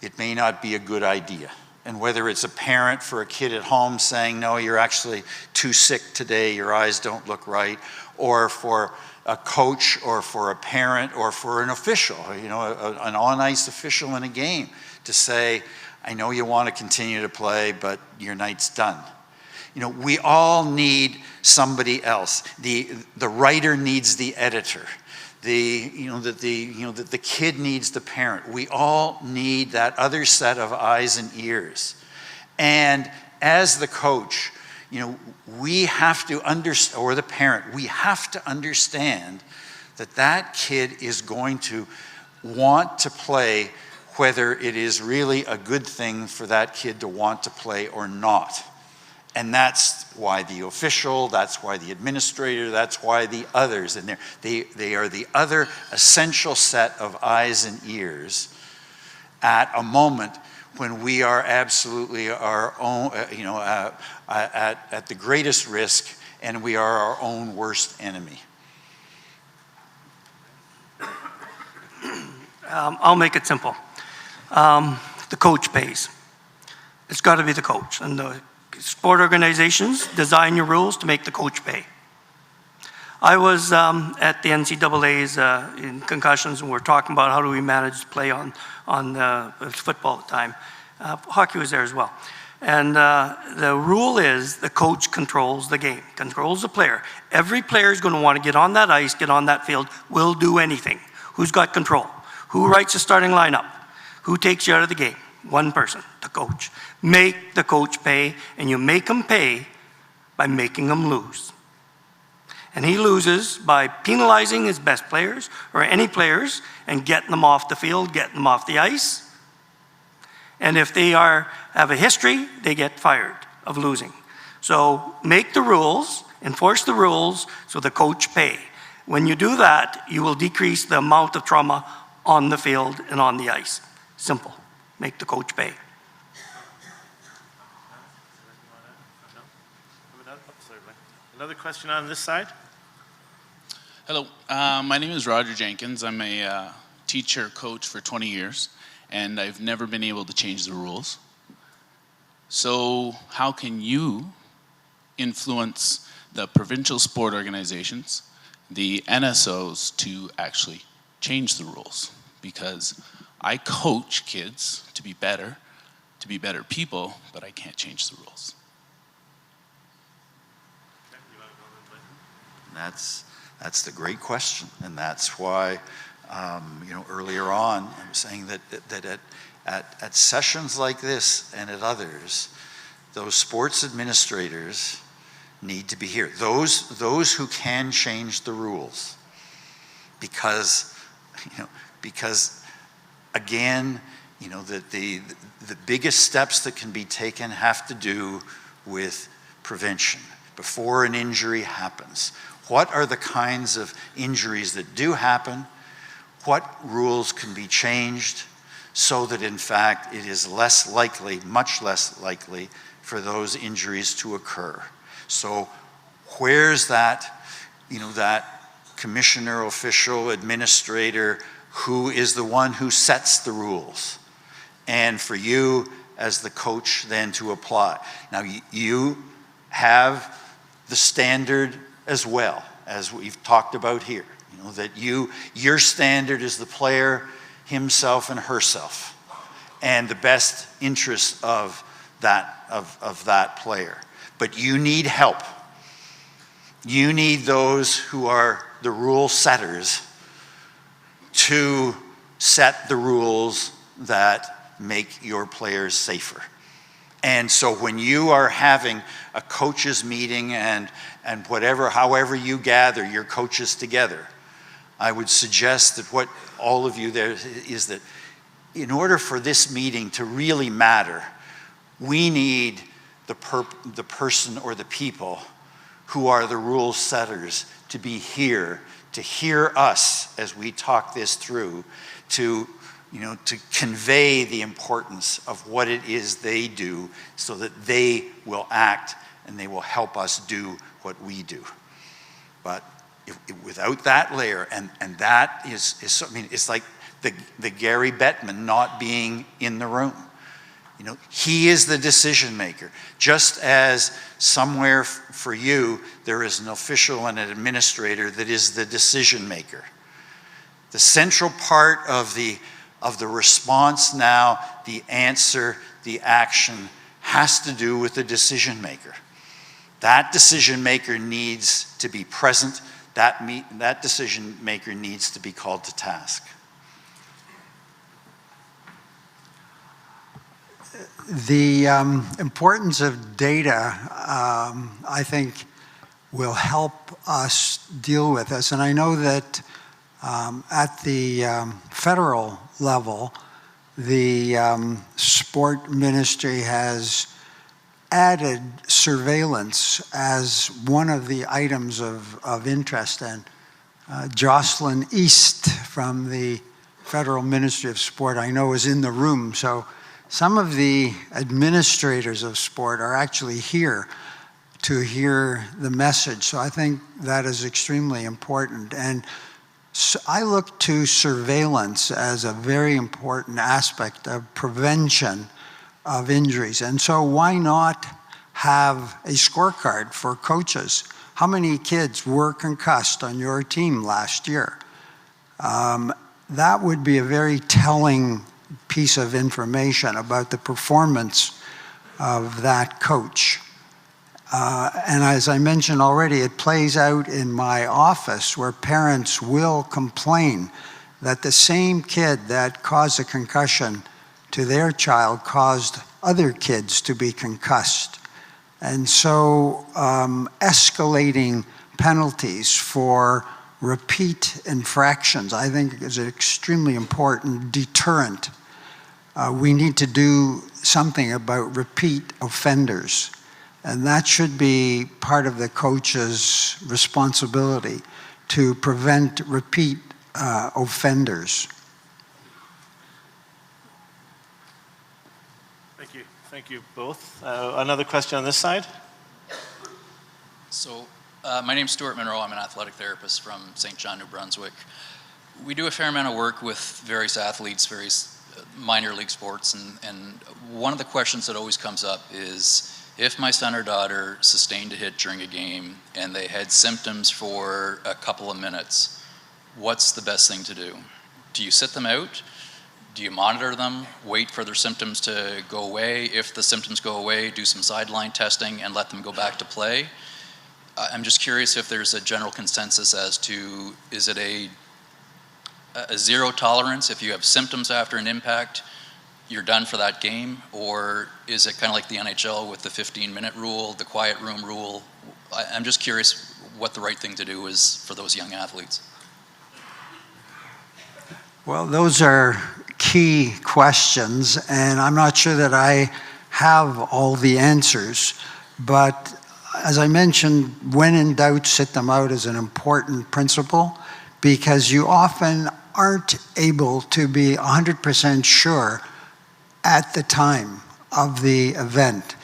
it may not be a good idea. And whether it's a parent for a kid at home saying, no, you're actually too sick today, your eyes don't look right, or for a coach, or for a parent, or for an official, an on-ice official in a game, to say, I know you want to continue to play, but your night's done. We all need somebody else. The writer needs the editor. The kid needs the parent. We all need that other set of eyes and ears. And as the coach, we have to understand, or the parent, we have to understand that kid is going to want to play whether it is really a good thing for that kid to want to play or not. And that's why the official, that's why the administrator, that's why the others in there. They are the other essential set of eyes and ears at a moment when we are absolutely our own, at the greatest risk, and we are our own worst enemy. I'll make it simple. The coach pays. It's got to be the coach. And the sport organizations design your rules to make the coach pay. I was at the NCAA's in Concussions, and we're talking about how do we manage to play on football at the time. Hockey was there as well. And the rule is the coach controls the game, controls the player. Every player is going to want to get on that ice, get on that field, will do anything. Who's got control? Who writes the starting lineup? Who takes you out of the game? One person, the coach. Make the coach pay, and you make him pay by making him lose. And he loses by penalizing his best players or any players and getting them off the field, getting them off the ice. And if they have a history, they get fired of losing. So make the rules, enforce the rules, so the coach pay. When you do that, you will decrease the amount of trauma on the field and on the ice. Simple. Make the coach pay. Another question on this side? Hello, my name is Roger Jenkins. I'm a teacher coach for 20 years, and I've never been able to change the rules. So how can you influence the provincial sport organizations, the NSOs, to actually change the rules? Because I coach kids to be better people, but I can't change the rules. That's the great question, and that's why earlier on I'm saying that at sessions like this and at others, those sports administrators need to be here. Those who can change the rules, because again, the biggest steps that can be taken have to do with prevention before an injury happens. What are the kinds of injuries that do happen? What rules can be changed so that in fact it is less likely, much less likely, for those injuries to occur? So where's that, that commissioner, official, administrator, who is the one who sets the rules? And for you as the coach then to apply. Now you have the standard as well, as we've talked about here. That your standard is the player himself and herself, and the best interest of that player. But you need help. You need those who are the rule setters to set the rules that make your players safer. And so when you are having a coaches meeting and however you gather your coaches together, I would suggest that what all of you there is that in order for this meeting to really matter, we need the person or the people who are the rule setters to be here, to hear us as we talk this through, to convey the importance of what it is they do so that they will act and they will help us do what we do. But without that layer, and that is it's like the Gary Bettman not being in the room. He is the decision maker. Just as somewhere for you, there is an official and an administrator that is the decision maker. The central part of the response now, the answer, the action, has to do with the decision maker. That decision maker needs to be present. That decision maker needs to be called to task. The importance of data, I think, will help us deal with this. And I know that at the federal level, the sport ministry has added surveillance as one of the items of interest. And Jocelyn East from the Federal Ministry of Sport, I know, is in the room. So some of the administrators of sport are actually here to hear the message. So I think that is extremely important. And so I look to surveillance as a very important aspect of prevention of injuries. And so why not have a scorecard for coaches? How many kids were concussed on your team last year? That would be a very telling piece of information about the performance of that coach. And as I mentioned already, it plays out in my office where parents will complain that the same kid that caused a concussion to their child caused other kids to be concussed. And so escalating penalties for repeat infractions, I think, is an extremely important deterrent. We need to do something about repeat offenders. And that should be part of the coach's responsibility, to prevent repeat offenders. Thank you both. Another question on this side? So my name's Stuart Monroe. I'm an athletic therapist from St. John, New Brunswick. We do a fair amount of work with various athletes, various minor league sports, and one of the questions that always comes up is, if my son or daughter sustained a hit during a game and they had symptoms for a couple of minutes, what's the best thing to do? Do you sit them out? Do you monitor them, wait for their symptoms to go away? If the symptoms go away, do some sideline testing and let them go back to play? I'm just curious if there's a general consensus as to, is it a zero tolerance? If you have symptoms after an impact, you're done for that game? Or is it kind of like the NHL with the 15-minute rule, the quiet room rule? I'm just curious what the right thing to do is for those young athletes. Well, those are key questions, and I'm not sure that I have all the answers. But as I mentioned, when in doubt, sit them out is an important principle, because you often aren't able to be 100% sure at the time of the event.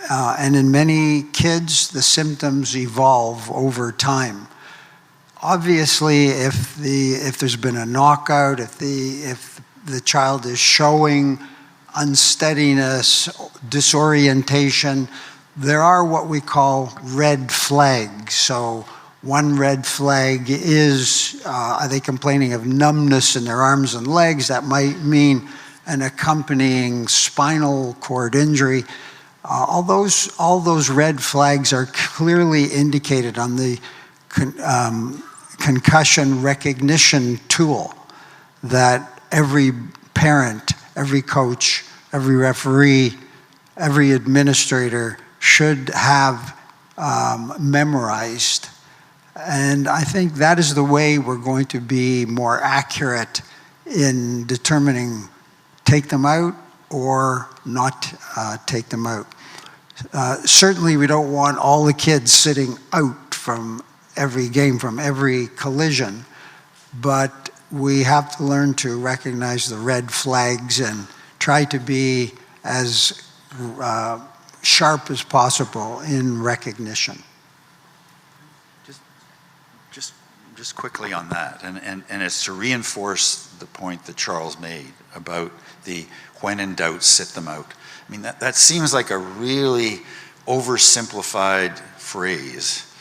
And in many kids, the symptoms evolve over time. Obviously, if there's been a knockout, if the child is showing unsteadiness, disorientation, there are what we call red flags. So one red flag is, are they complaining of numbness in their arms and legs? That might mean an accompanying spinal cord injury. All those red flags are clearly indicated on the concussion recognition tool that every parent, every coach, every referee, every administrator should have memorized. And I think that is the way we're going to be more accurate in determining take them out or not take them out. Certainly we don't want all the kids sitting out from every game, from every collision, but we have to learn to recognize the red flags and try to be as sharp as possible in recognition. Just quickly on that, and it's to reinforce the point that Charles made about the when in doubt, sit them out. I mean, that seems like a really oversimplified phrase,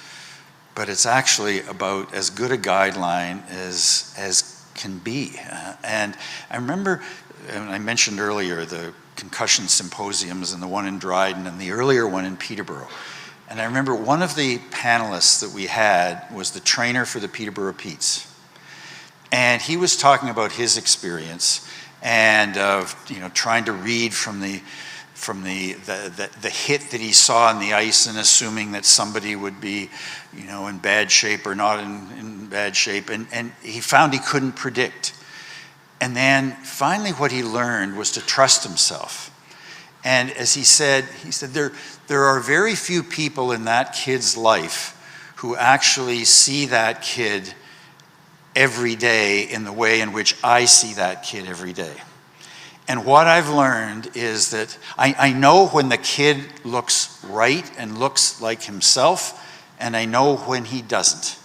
but it's actually about as good a guideline as can be. And I remember, and I mentioned earlier, the concussion symposiums and the one in Dryden and the earlier one in Peterborough. And I remember one of the panelists that we had was the trainer for the Peterborough Petes. And he was talking about his experience and of trying to read from the hit that he saw on the ice and assuming that somebody would be in bad shape or not in bad shape. And he found he couldn't predict. And then finally what he learned was to trust himself. And as he said, there are very few people in that kid's life who actually see that kid every day in the way in which I see that kid every day. And what I've learned is that I know when the kid looks right and looks like himself, and I know when he doesn't.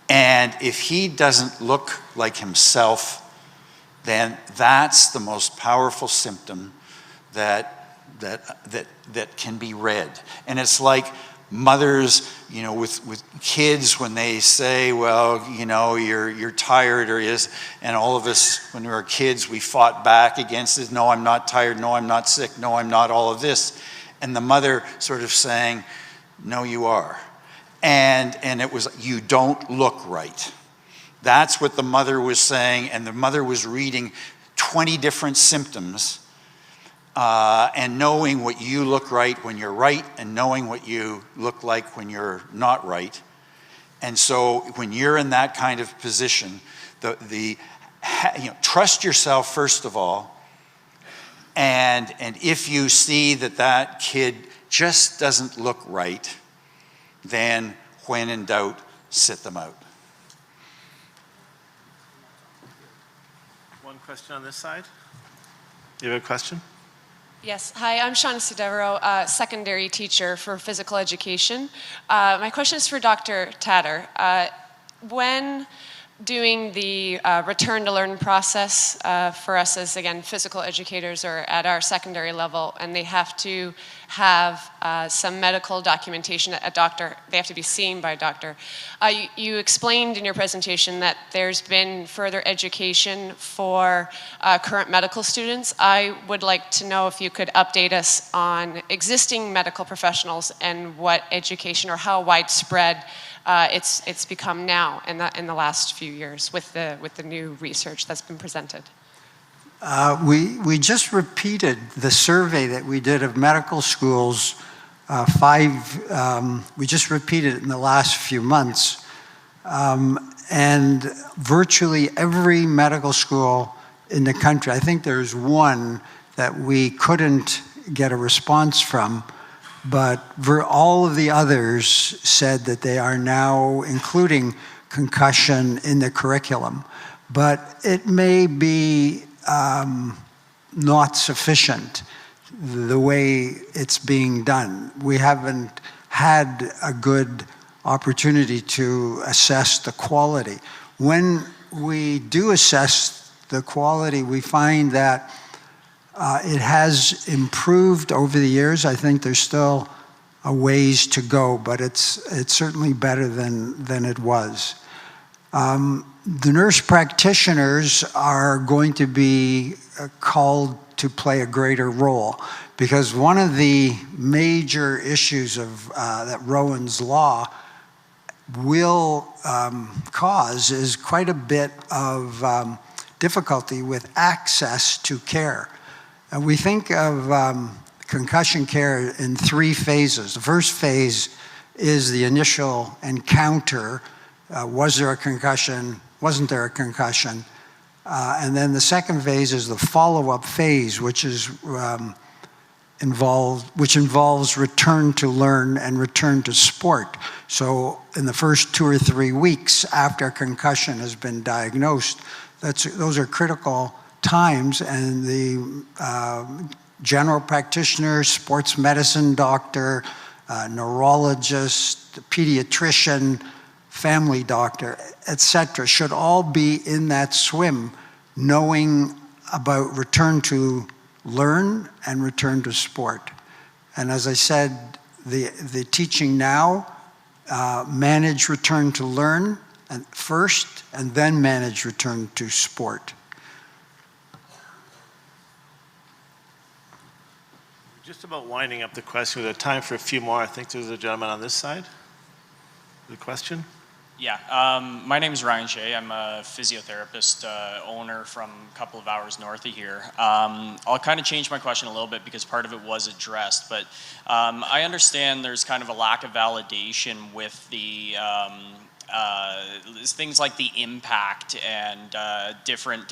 And if he doesn't look like himself, then that's the most powerful symptom that can be read. And it's like mothers, you know, with kids when they say, well, you know, you're tired and all of us when we were kids, we fought back against it. No, I'm not tired. No, I'm not sick. No, I'm not all of this. And the mother sort of saying, no, you are. And it was, you don't look right. That's what the mother was saying, and the mother was reading 20 different symptoms and knowing what you look right when you're right and knowing what you look like when you're not right. And so when you're in that kind of position, trust yourself first of all, and if you see that kid just doesn't look right, then when in doubt, sit them out. One question on this side. You have a question? Yes. Hi, I'm Shaughnessy Devereaux, secondary teacher for physical education. My question is for Dr. Tator. When doing the return to learn process for us as, again, physical educators or at our secondary level, and they have to have some medical documentation, they have to be seen by a doctor. You explained in your presentation that there's been further education for current medical students. I would like to know if you could update us on existing medical professionals and what education or how widespread it's become now in the last few years with the new research that's been presented. We just repeated the survey that we did of medical schools. We just repeated it in the last few months, and virtually every medical school in the country. I think there's one that we couldn't get a response from. But all of the others said that they are now including concussion in the curriculum. But it may be not sufficient the way it's being done. We haven't had a good opportunity to assess the quality. When we do assess the quality, we find that it has improved over the years. I think there's still a ways to go, but it's certainly better than it was. The nurse practitioners are going to be called to play a greater role, because one of the major issues of that Rowan's Law will cause is quite a bit of difficulty with access to care. And we think of concussion care in 3 phases. The first phase is the initial encounter. Was there a concussion? Wasn't there a concussion? And then the second phase is the follow-up phase, which involves return to learn and return to sport. So in the first 2 or 3 weeks after a concussion has been diagnosed, those are critical times, and the general practitioner, sports medicine doctor, neurologist, pediatrician, family doctor, etc., should all be in that swim, knowing about return to learn and return to sport. And as I said, the teaching now, manage return to learn first, and then manage return to sport. Just about winding up the question. We have time for a few more. I think there's a gentleman on this side. The question? Yeah, my name is Ryan Shea. I'm a physiotherapist owner from a couple of hours north of here. I'll kind of change my question a little bit because part of it was addressed, but I understand there's kind of a lack of validation with the things like the impact and different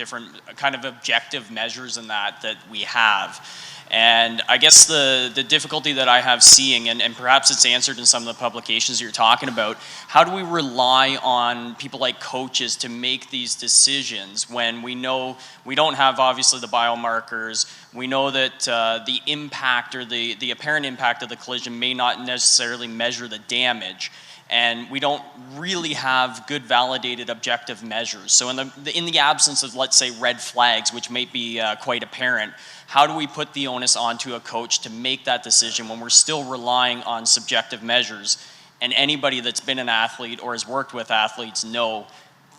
kind of objective measures in that we have. And I guess the difficulty that I have seeing, and perhaps it's answered in some of the publications you're talking about, how do we rely on people like coaches to make these decisions when we know we don't have obviously the biomarkers, we know that the impact or the apparent impact of the collision may not necessarily measure the damage, and we don't really have good validated objective measures. So in the absence of, let's say, red flags, which may be quite apparent, how do we put the onus onto a coach to make that decision when we're still relying on subjective measures? And anybody that's been an athlete or has worked with athletes know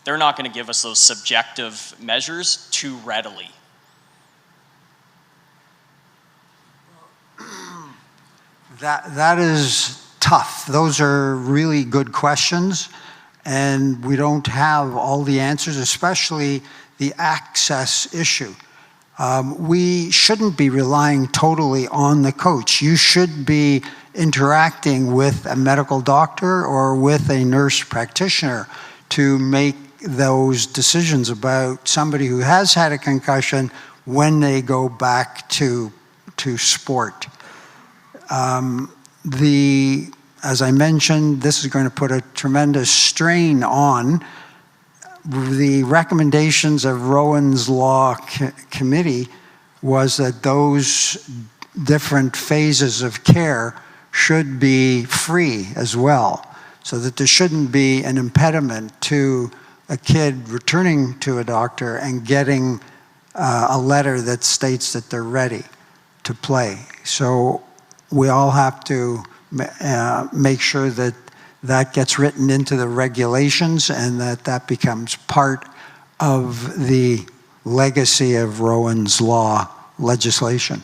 they're not going to give us those subjective measures too readily. That is tough. Those are really good questions, and we don't have all the answers, especially the access issue. We shouldn't be relying totally on the coach. You should be interacting with a medical doctor or with a nurse practitioner to make those decisions about somebody who has had a concussion when they go back to sport. As I mentioned, this is going to put a tremendous strain on the recommendations of Rowan's Law Committee was that those different phases of care should be free as well, so that there shouldn't be an impediment to a kid returning to a doctor and getting a letter that states that they're ready to play. So we all have to make sure that that gets written into the regulations and that becomes part of the legacy of Rowan's Law legislation.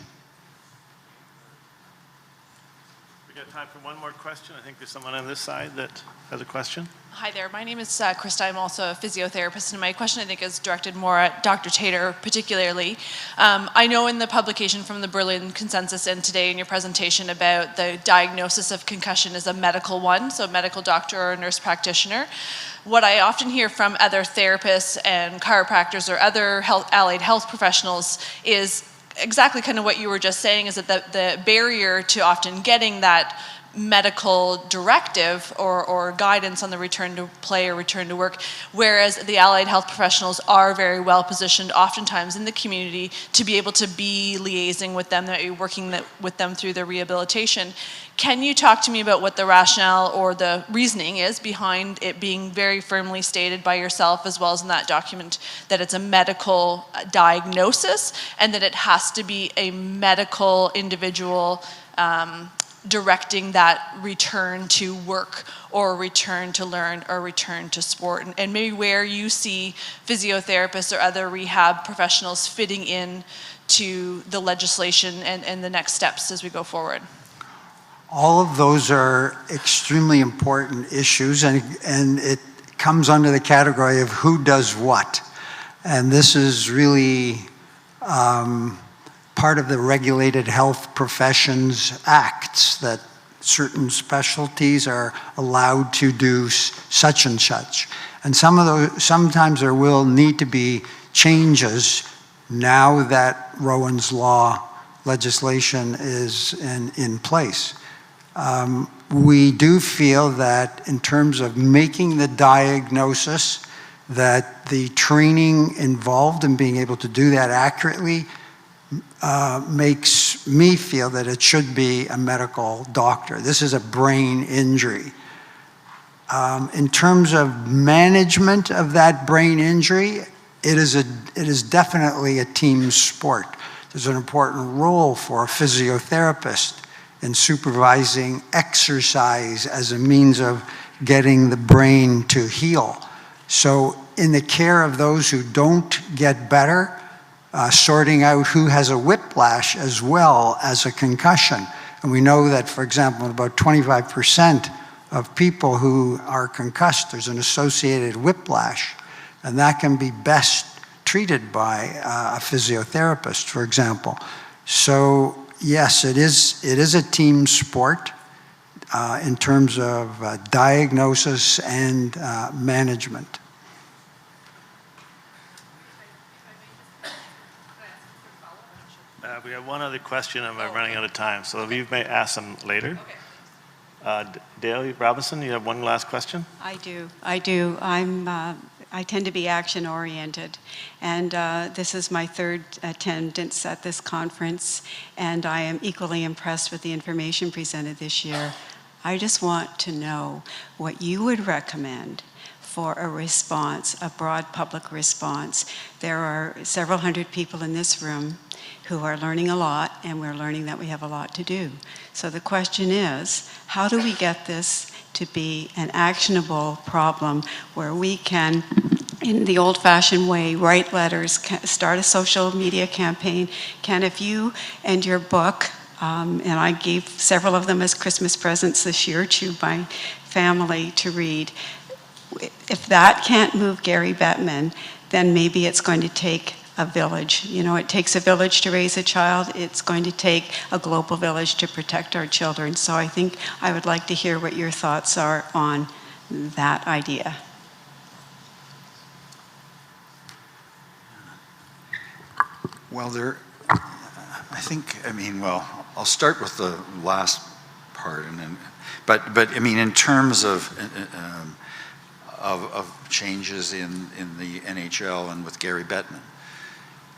We got time for one more question. I think there's someone on this side that has a question. Hi there, my name is Krista. I'm also a physiotherapist, and my question I think is directed more at Dr. Tator particularly. I know in the publication from the Berlin Consensus and today in your presentation about the diagnosis of concussion is a medical one, so a medical doctor or a nurse practitioner. What I often hear from other therapists and chiropractors or other allied health professionals is exactly kind of what you were just saying, is that the barrier to often getting that medical directive or guidance on the return to play or return to work, whereas the allied health professionals are very well positioned oftentimes in the community to be able to be liaising with them, that you're working with them through their rehabilitation. Can you talk to me about what the rationale or the reasoning is behind it being very firmly stated by yourself as well as in that document that it's a medical diagnosis and that it has to be a medical individual directing that return to work or return to learn or return to sport, and maybe where you see physiotherapists or other rehab professionals fitting in to the legislation and the next steps as we go forward? All of those are extremely important issues, and it comes under the category of who does what. And this is really part of the Regulated Health Professions Acts, that certain specialties are allowed to do such and such. And sometimes there will need to be changes now that Rowan's Law legislation is in place. We do feel that in terms of making the diagnosis, that the training involved in being able to do that accurately makes me feel that it should be a medical doctor. This is a brain injury. In terms of management of that brain injury, it is definitely a team sport. There's an important role for a physiotherapist in supervising exercise as a means of getting the brain to heal. So in the care of those who don't get better, sorting out who has a whiplash as well as a concussion. And we know that, for example, about 25% of people who are concussed, there's an associated whiplash, and that can be best treated by a physiotherapist, for example. So yes, it is a team sport. in terms of diagnosis and management. We have one other question, and we're running out of time, so if you may ask them later. Dale Robinson, you have one last question? I do. I tend to be action-oriented, and this is my third attendance at this conference, and I am equally impressed with the information presented this year. I just want to know what you would recommend for a response, a broad public response. There are several hundred people in this room who are learning a lot, and we're learning that we have a lot to do. So the question is, how do we get this to be an actionable problem where we can, in the old-fashioned way, write letters, start a social media campaign? Ken, if you and your book, and I gave several of them as Christmas presents this year to my family to read, if that can't move Gary Bettman, then maybe it's going to take a village. You know, it takes a village to raise a child. It's going to take a global village to protect our children. So I think I would like to hear what your thoughts are on that idea. Well, I'll start with the last part, and then, but I mean, in terms of changes in the NHL and with Gary Bettman,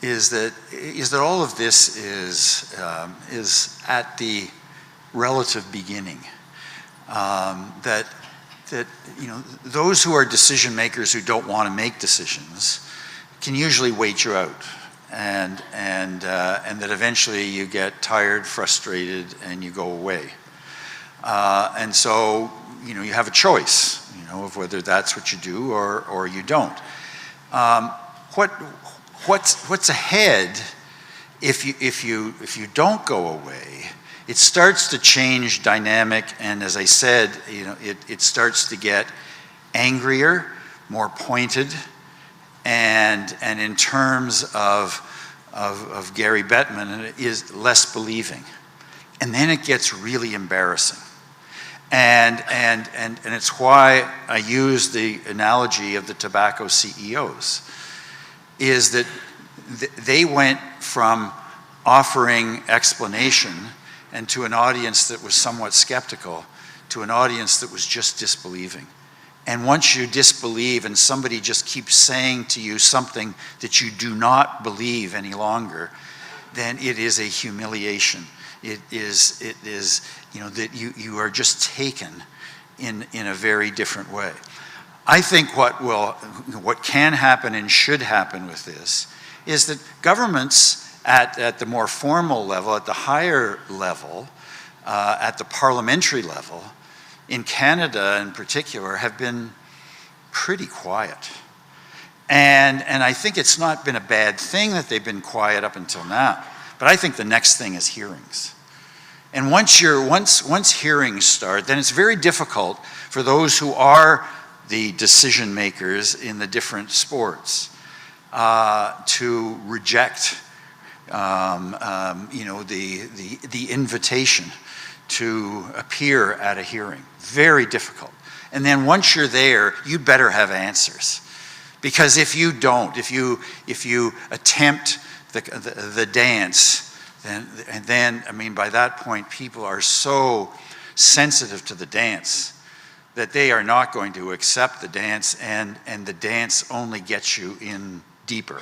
is that all of this is at the relative beginning. That you know, those who are decision makers who don't want to make decisions can usually wait you out, and that eventually you get tired, frustrated, and you go away. And so, you know, you have a choice, you know, of whether that's what you do or you don't. What's ahead if you don't go away? It starts to change dynamic, and as I said, you know, it starts to get angrier, more pointed, and in terms of Gary Bettman, it is less believing, and then it gets really embarrassing. And it's why I use the analogy of the tobacco CEOs, is that they went from offering explanation and to an audience that was somewhat skeptical to an audience that was just disbelieving. And once you disbelieve and somebody just keeps saying to you something that you do not believe any longer, then it is a humiliation. It is, you know, that you are just taken in a very different way. I think what can happen and should happen with this is that governments at the more formal level, at the higher level, at the parliamentary level, in Canada in particular, have been pretty quiet. And I think it's not been a bad thing that they've been quiet up until now. But I think the next thing is hearings. And once hearings start, then it's very difficult for those who are the decision makers in the different sports to reject you know, the invitation to appear at a hearing. Very difficult. And then once you're there, you'd better have answers. Because if you don't, if you attempt the dance, then I mean, by that point, people are so sensitive to the dance that they are not going to accept the dance, and the dance only gets you in deeper.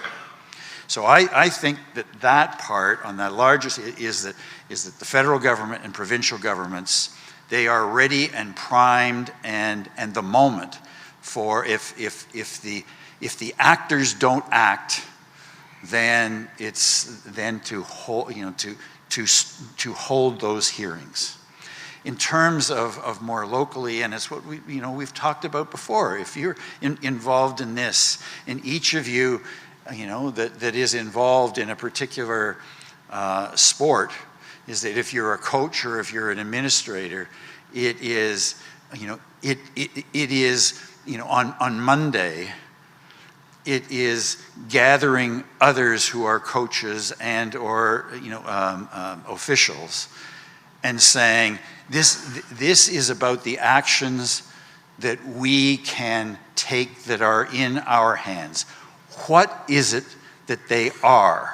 So I think that part on that largest is that the federal government and provincial governments, they are ready and primed, and the moment for if the actors don't act, then it's then to hold, you know, to hold those hearings. In terms of more locally, and it's what we've talked about before. If you're involved in this, and each of you, that is involved in a particular sport, is that if you're a coach or if you're an administrator, it is, it is, on Monday, it is gathering others who are coaches and or officials, and saying, this is about the actions that we can take that are in our hands. What is it that they are?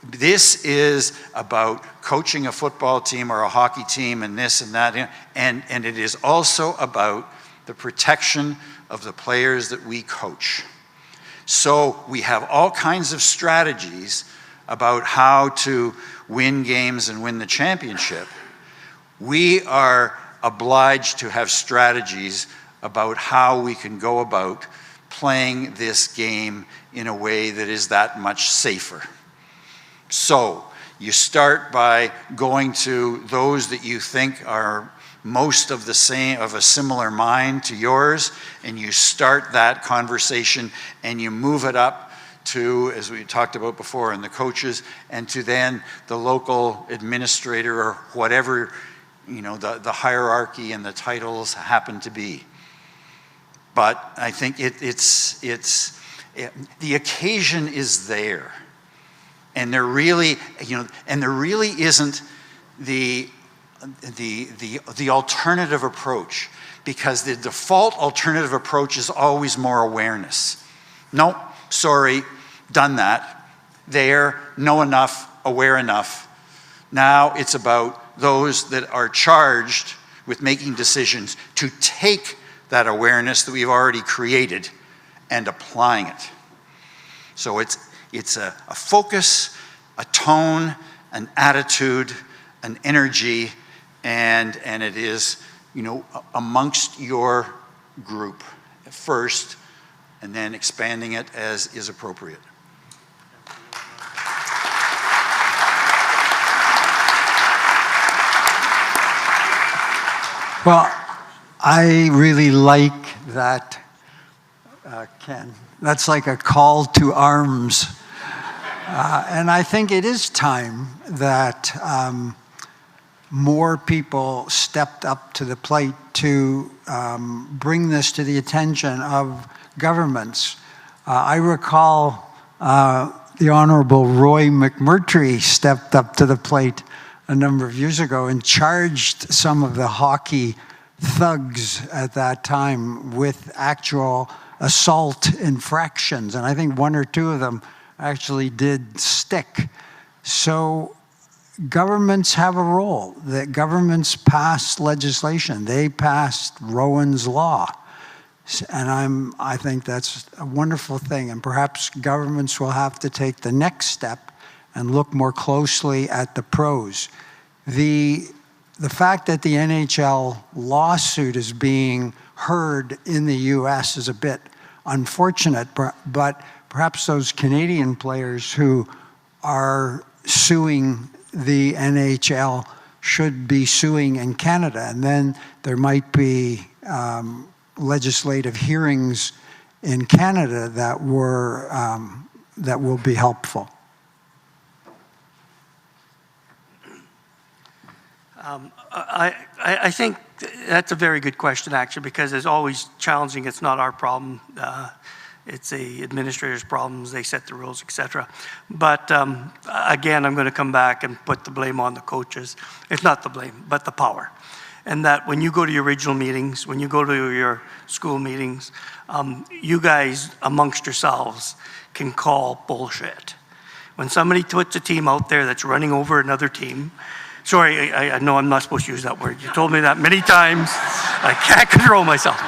This is about coaching a football team or a hockey team and this and that, and it is also about the protection of the players that we coach. So we have all kinds of strategies about how to win games and win the championship. We are obliged to have strategies about how we can go about playing this game in a way that is that much safer. So you start by going to those that you think are most of the same, of a similar mind to yours, and you start that conversation and you move it up to, as we talked about before, and the coaches, and to then the local administrator or whatever, the hierarchy and the titles happen to be. But I think the occasion is there. And there really isn't the alternative approach, because the default alternative approach is always more awareness. No, sorry, done that. There, know enough, aware enough. Now it's about those that are charged with making decisions to take that awareness that we've already created and applying it. So it's a focus, a tone, an attitude, an energy, and it is, amongst your group first, and then expanding it as is appropriate. Well, I really like that, Ken. That's like a call to arms. And I think it is time that more people stepped up to the plate to bring this to the attention of governments. I recall the Honorable Roy McMurtry stepped up to the plate a number of years ago and charged some of the hockey thugs at that time with actual assault infractions. And I think one or two of them actually did stick. So governments have a role. That governments pass legislation. They passed Rowan's Law. And I think that's a wonderful thing. And perhaps governments will have to take the next step and look more closely at the pros. The fact that the NHL lawsuit is being heard in the US is a bit unfortunate, but perhaps those Canadian players who are suing the NHL should be suing in Canada, and then there might be legislative hearings in Canada that will be helpful. I think that's a very good question, actually, because it's always challenging. It's not our problem. It's the administrators' problems. They set the rules, etc. But again, I'm going to come back and put the blame on the coaches. It's not the blame, but the power. And that when you go to your regional meetings, when you go to your school meetings, you guys amongst yourselves can call bullshit. When somebody puts a team out there that's running over another team, sorry, I know I'm not supposed to use that word. You told me that many times. I can't control myself.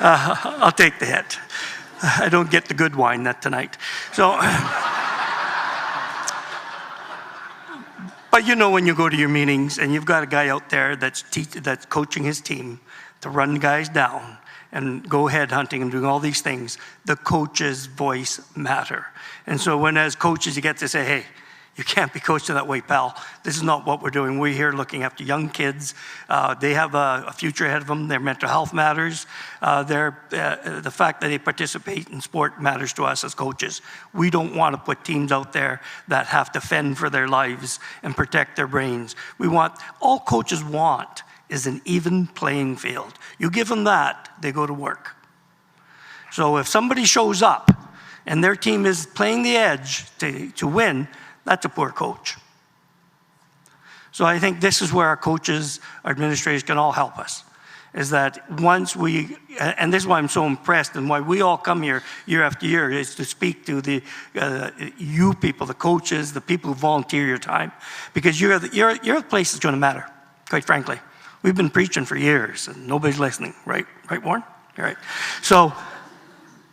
I'll take the hit. I don't get the good wine tonight. So, but when you go to your meetings and you've got a guy out there that's coaching his team to run guys down and go headhunting and doing all these things, the coach's voice matter. And so when as coaches you get to say, hey, you can't be coaching that way, pal. This is not what we're doing. We're here looking after young kids. They have a future ahead of them. Their mental health matters. The fact that they participate in sport matters to us as coaches. We don't want to put teams out there that have to fend for their lives and protect their brains. All coaches want is an even playing field. You give them that, they go to work. So if somebody shows up and their team is playing the edge to win, that's a poor coach. So I think this is where our coaches, our administrators can all help us. Is that once we, and this is why I'm so impressed and why we all come here year after year, is to speak to the you people, the coaches, the people who volunteer your time, because you're the place that's going to matter, quite frankly. We've been preaching for years and nobody's listening, right? Right, Warren? All right. So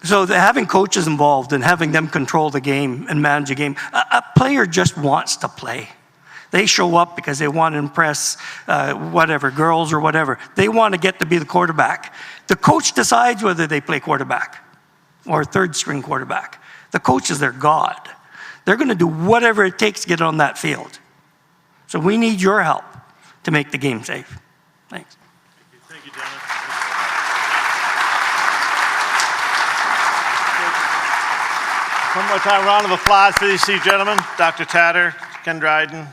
having coaches involved and having them control the game and manage a game, a player just wants to play. They show up because they want to impress whatever, girls or whatever. They want to get to be the quarterback. The coach decides whether they play quarterback or third string quarterback. The coach is their God. They're going to do whatever it takes to get on that field. So we need your help to make the game safe. Thanks. Thank you, Dennis. One more time, round of applause for these two gentlemen, Dr. Tator, Ken Dryden,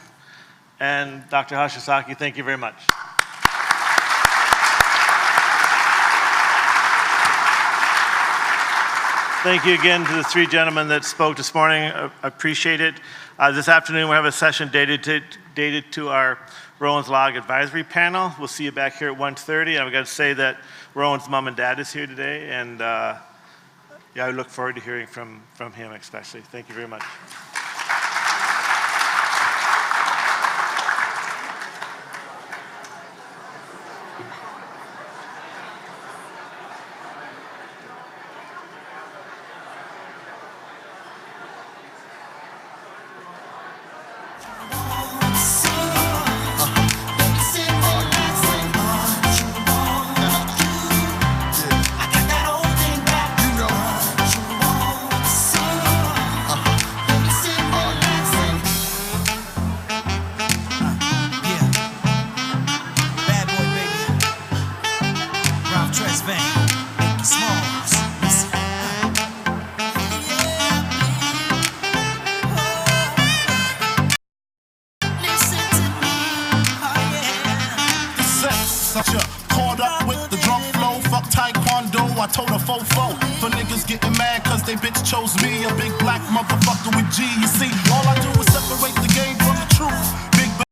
and Dr. Hoshizaki. Thank you very much. Thank you again to the three gentlemen that spoke this morning. I appreciate it. This afternoon we have a session dated to our Rowan's Log Advisory Panel. We'll see you back here at 1:30. I've got to say that Rowan's mom and dad is here today, and yeah, I look forward to hearing from him especially. Thank you very much. I told her fofo for niggas getting mad cause they bitch chose me, a big black motherfucker with G. You see, all I do is separate the game from the truth.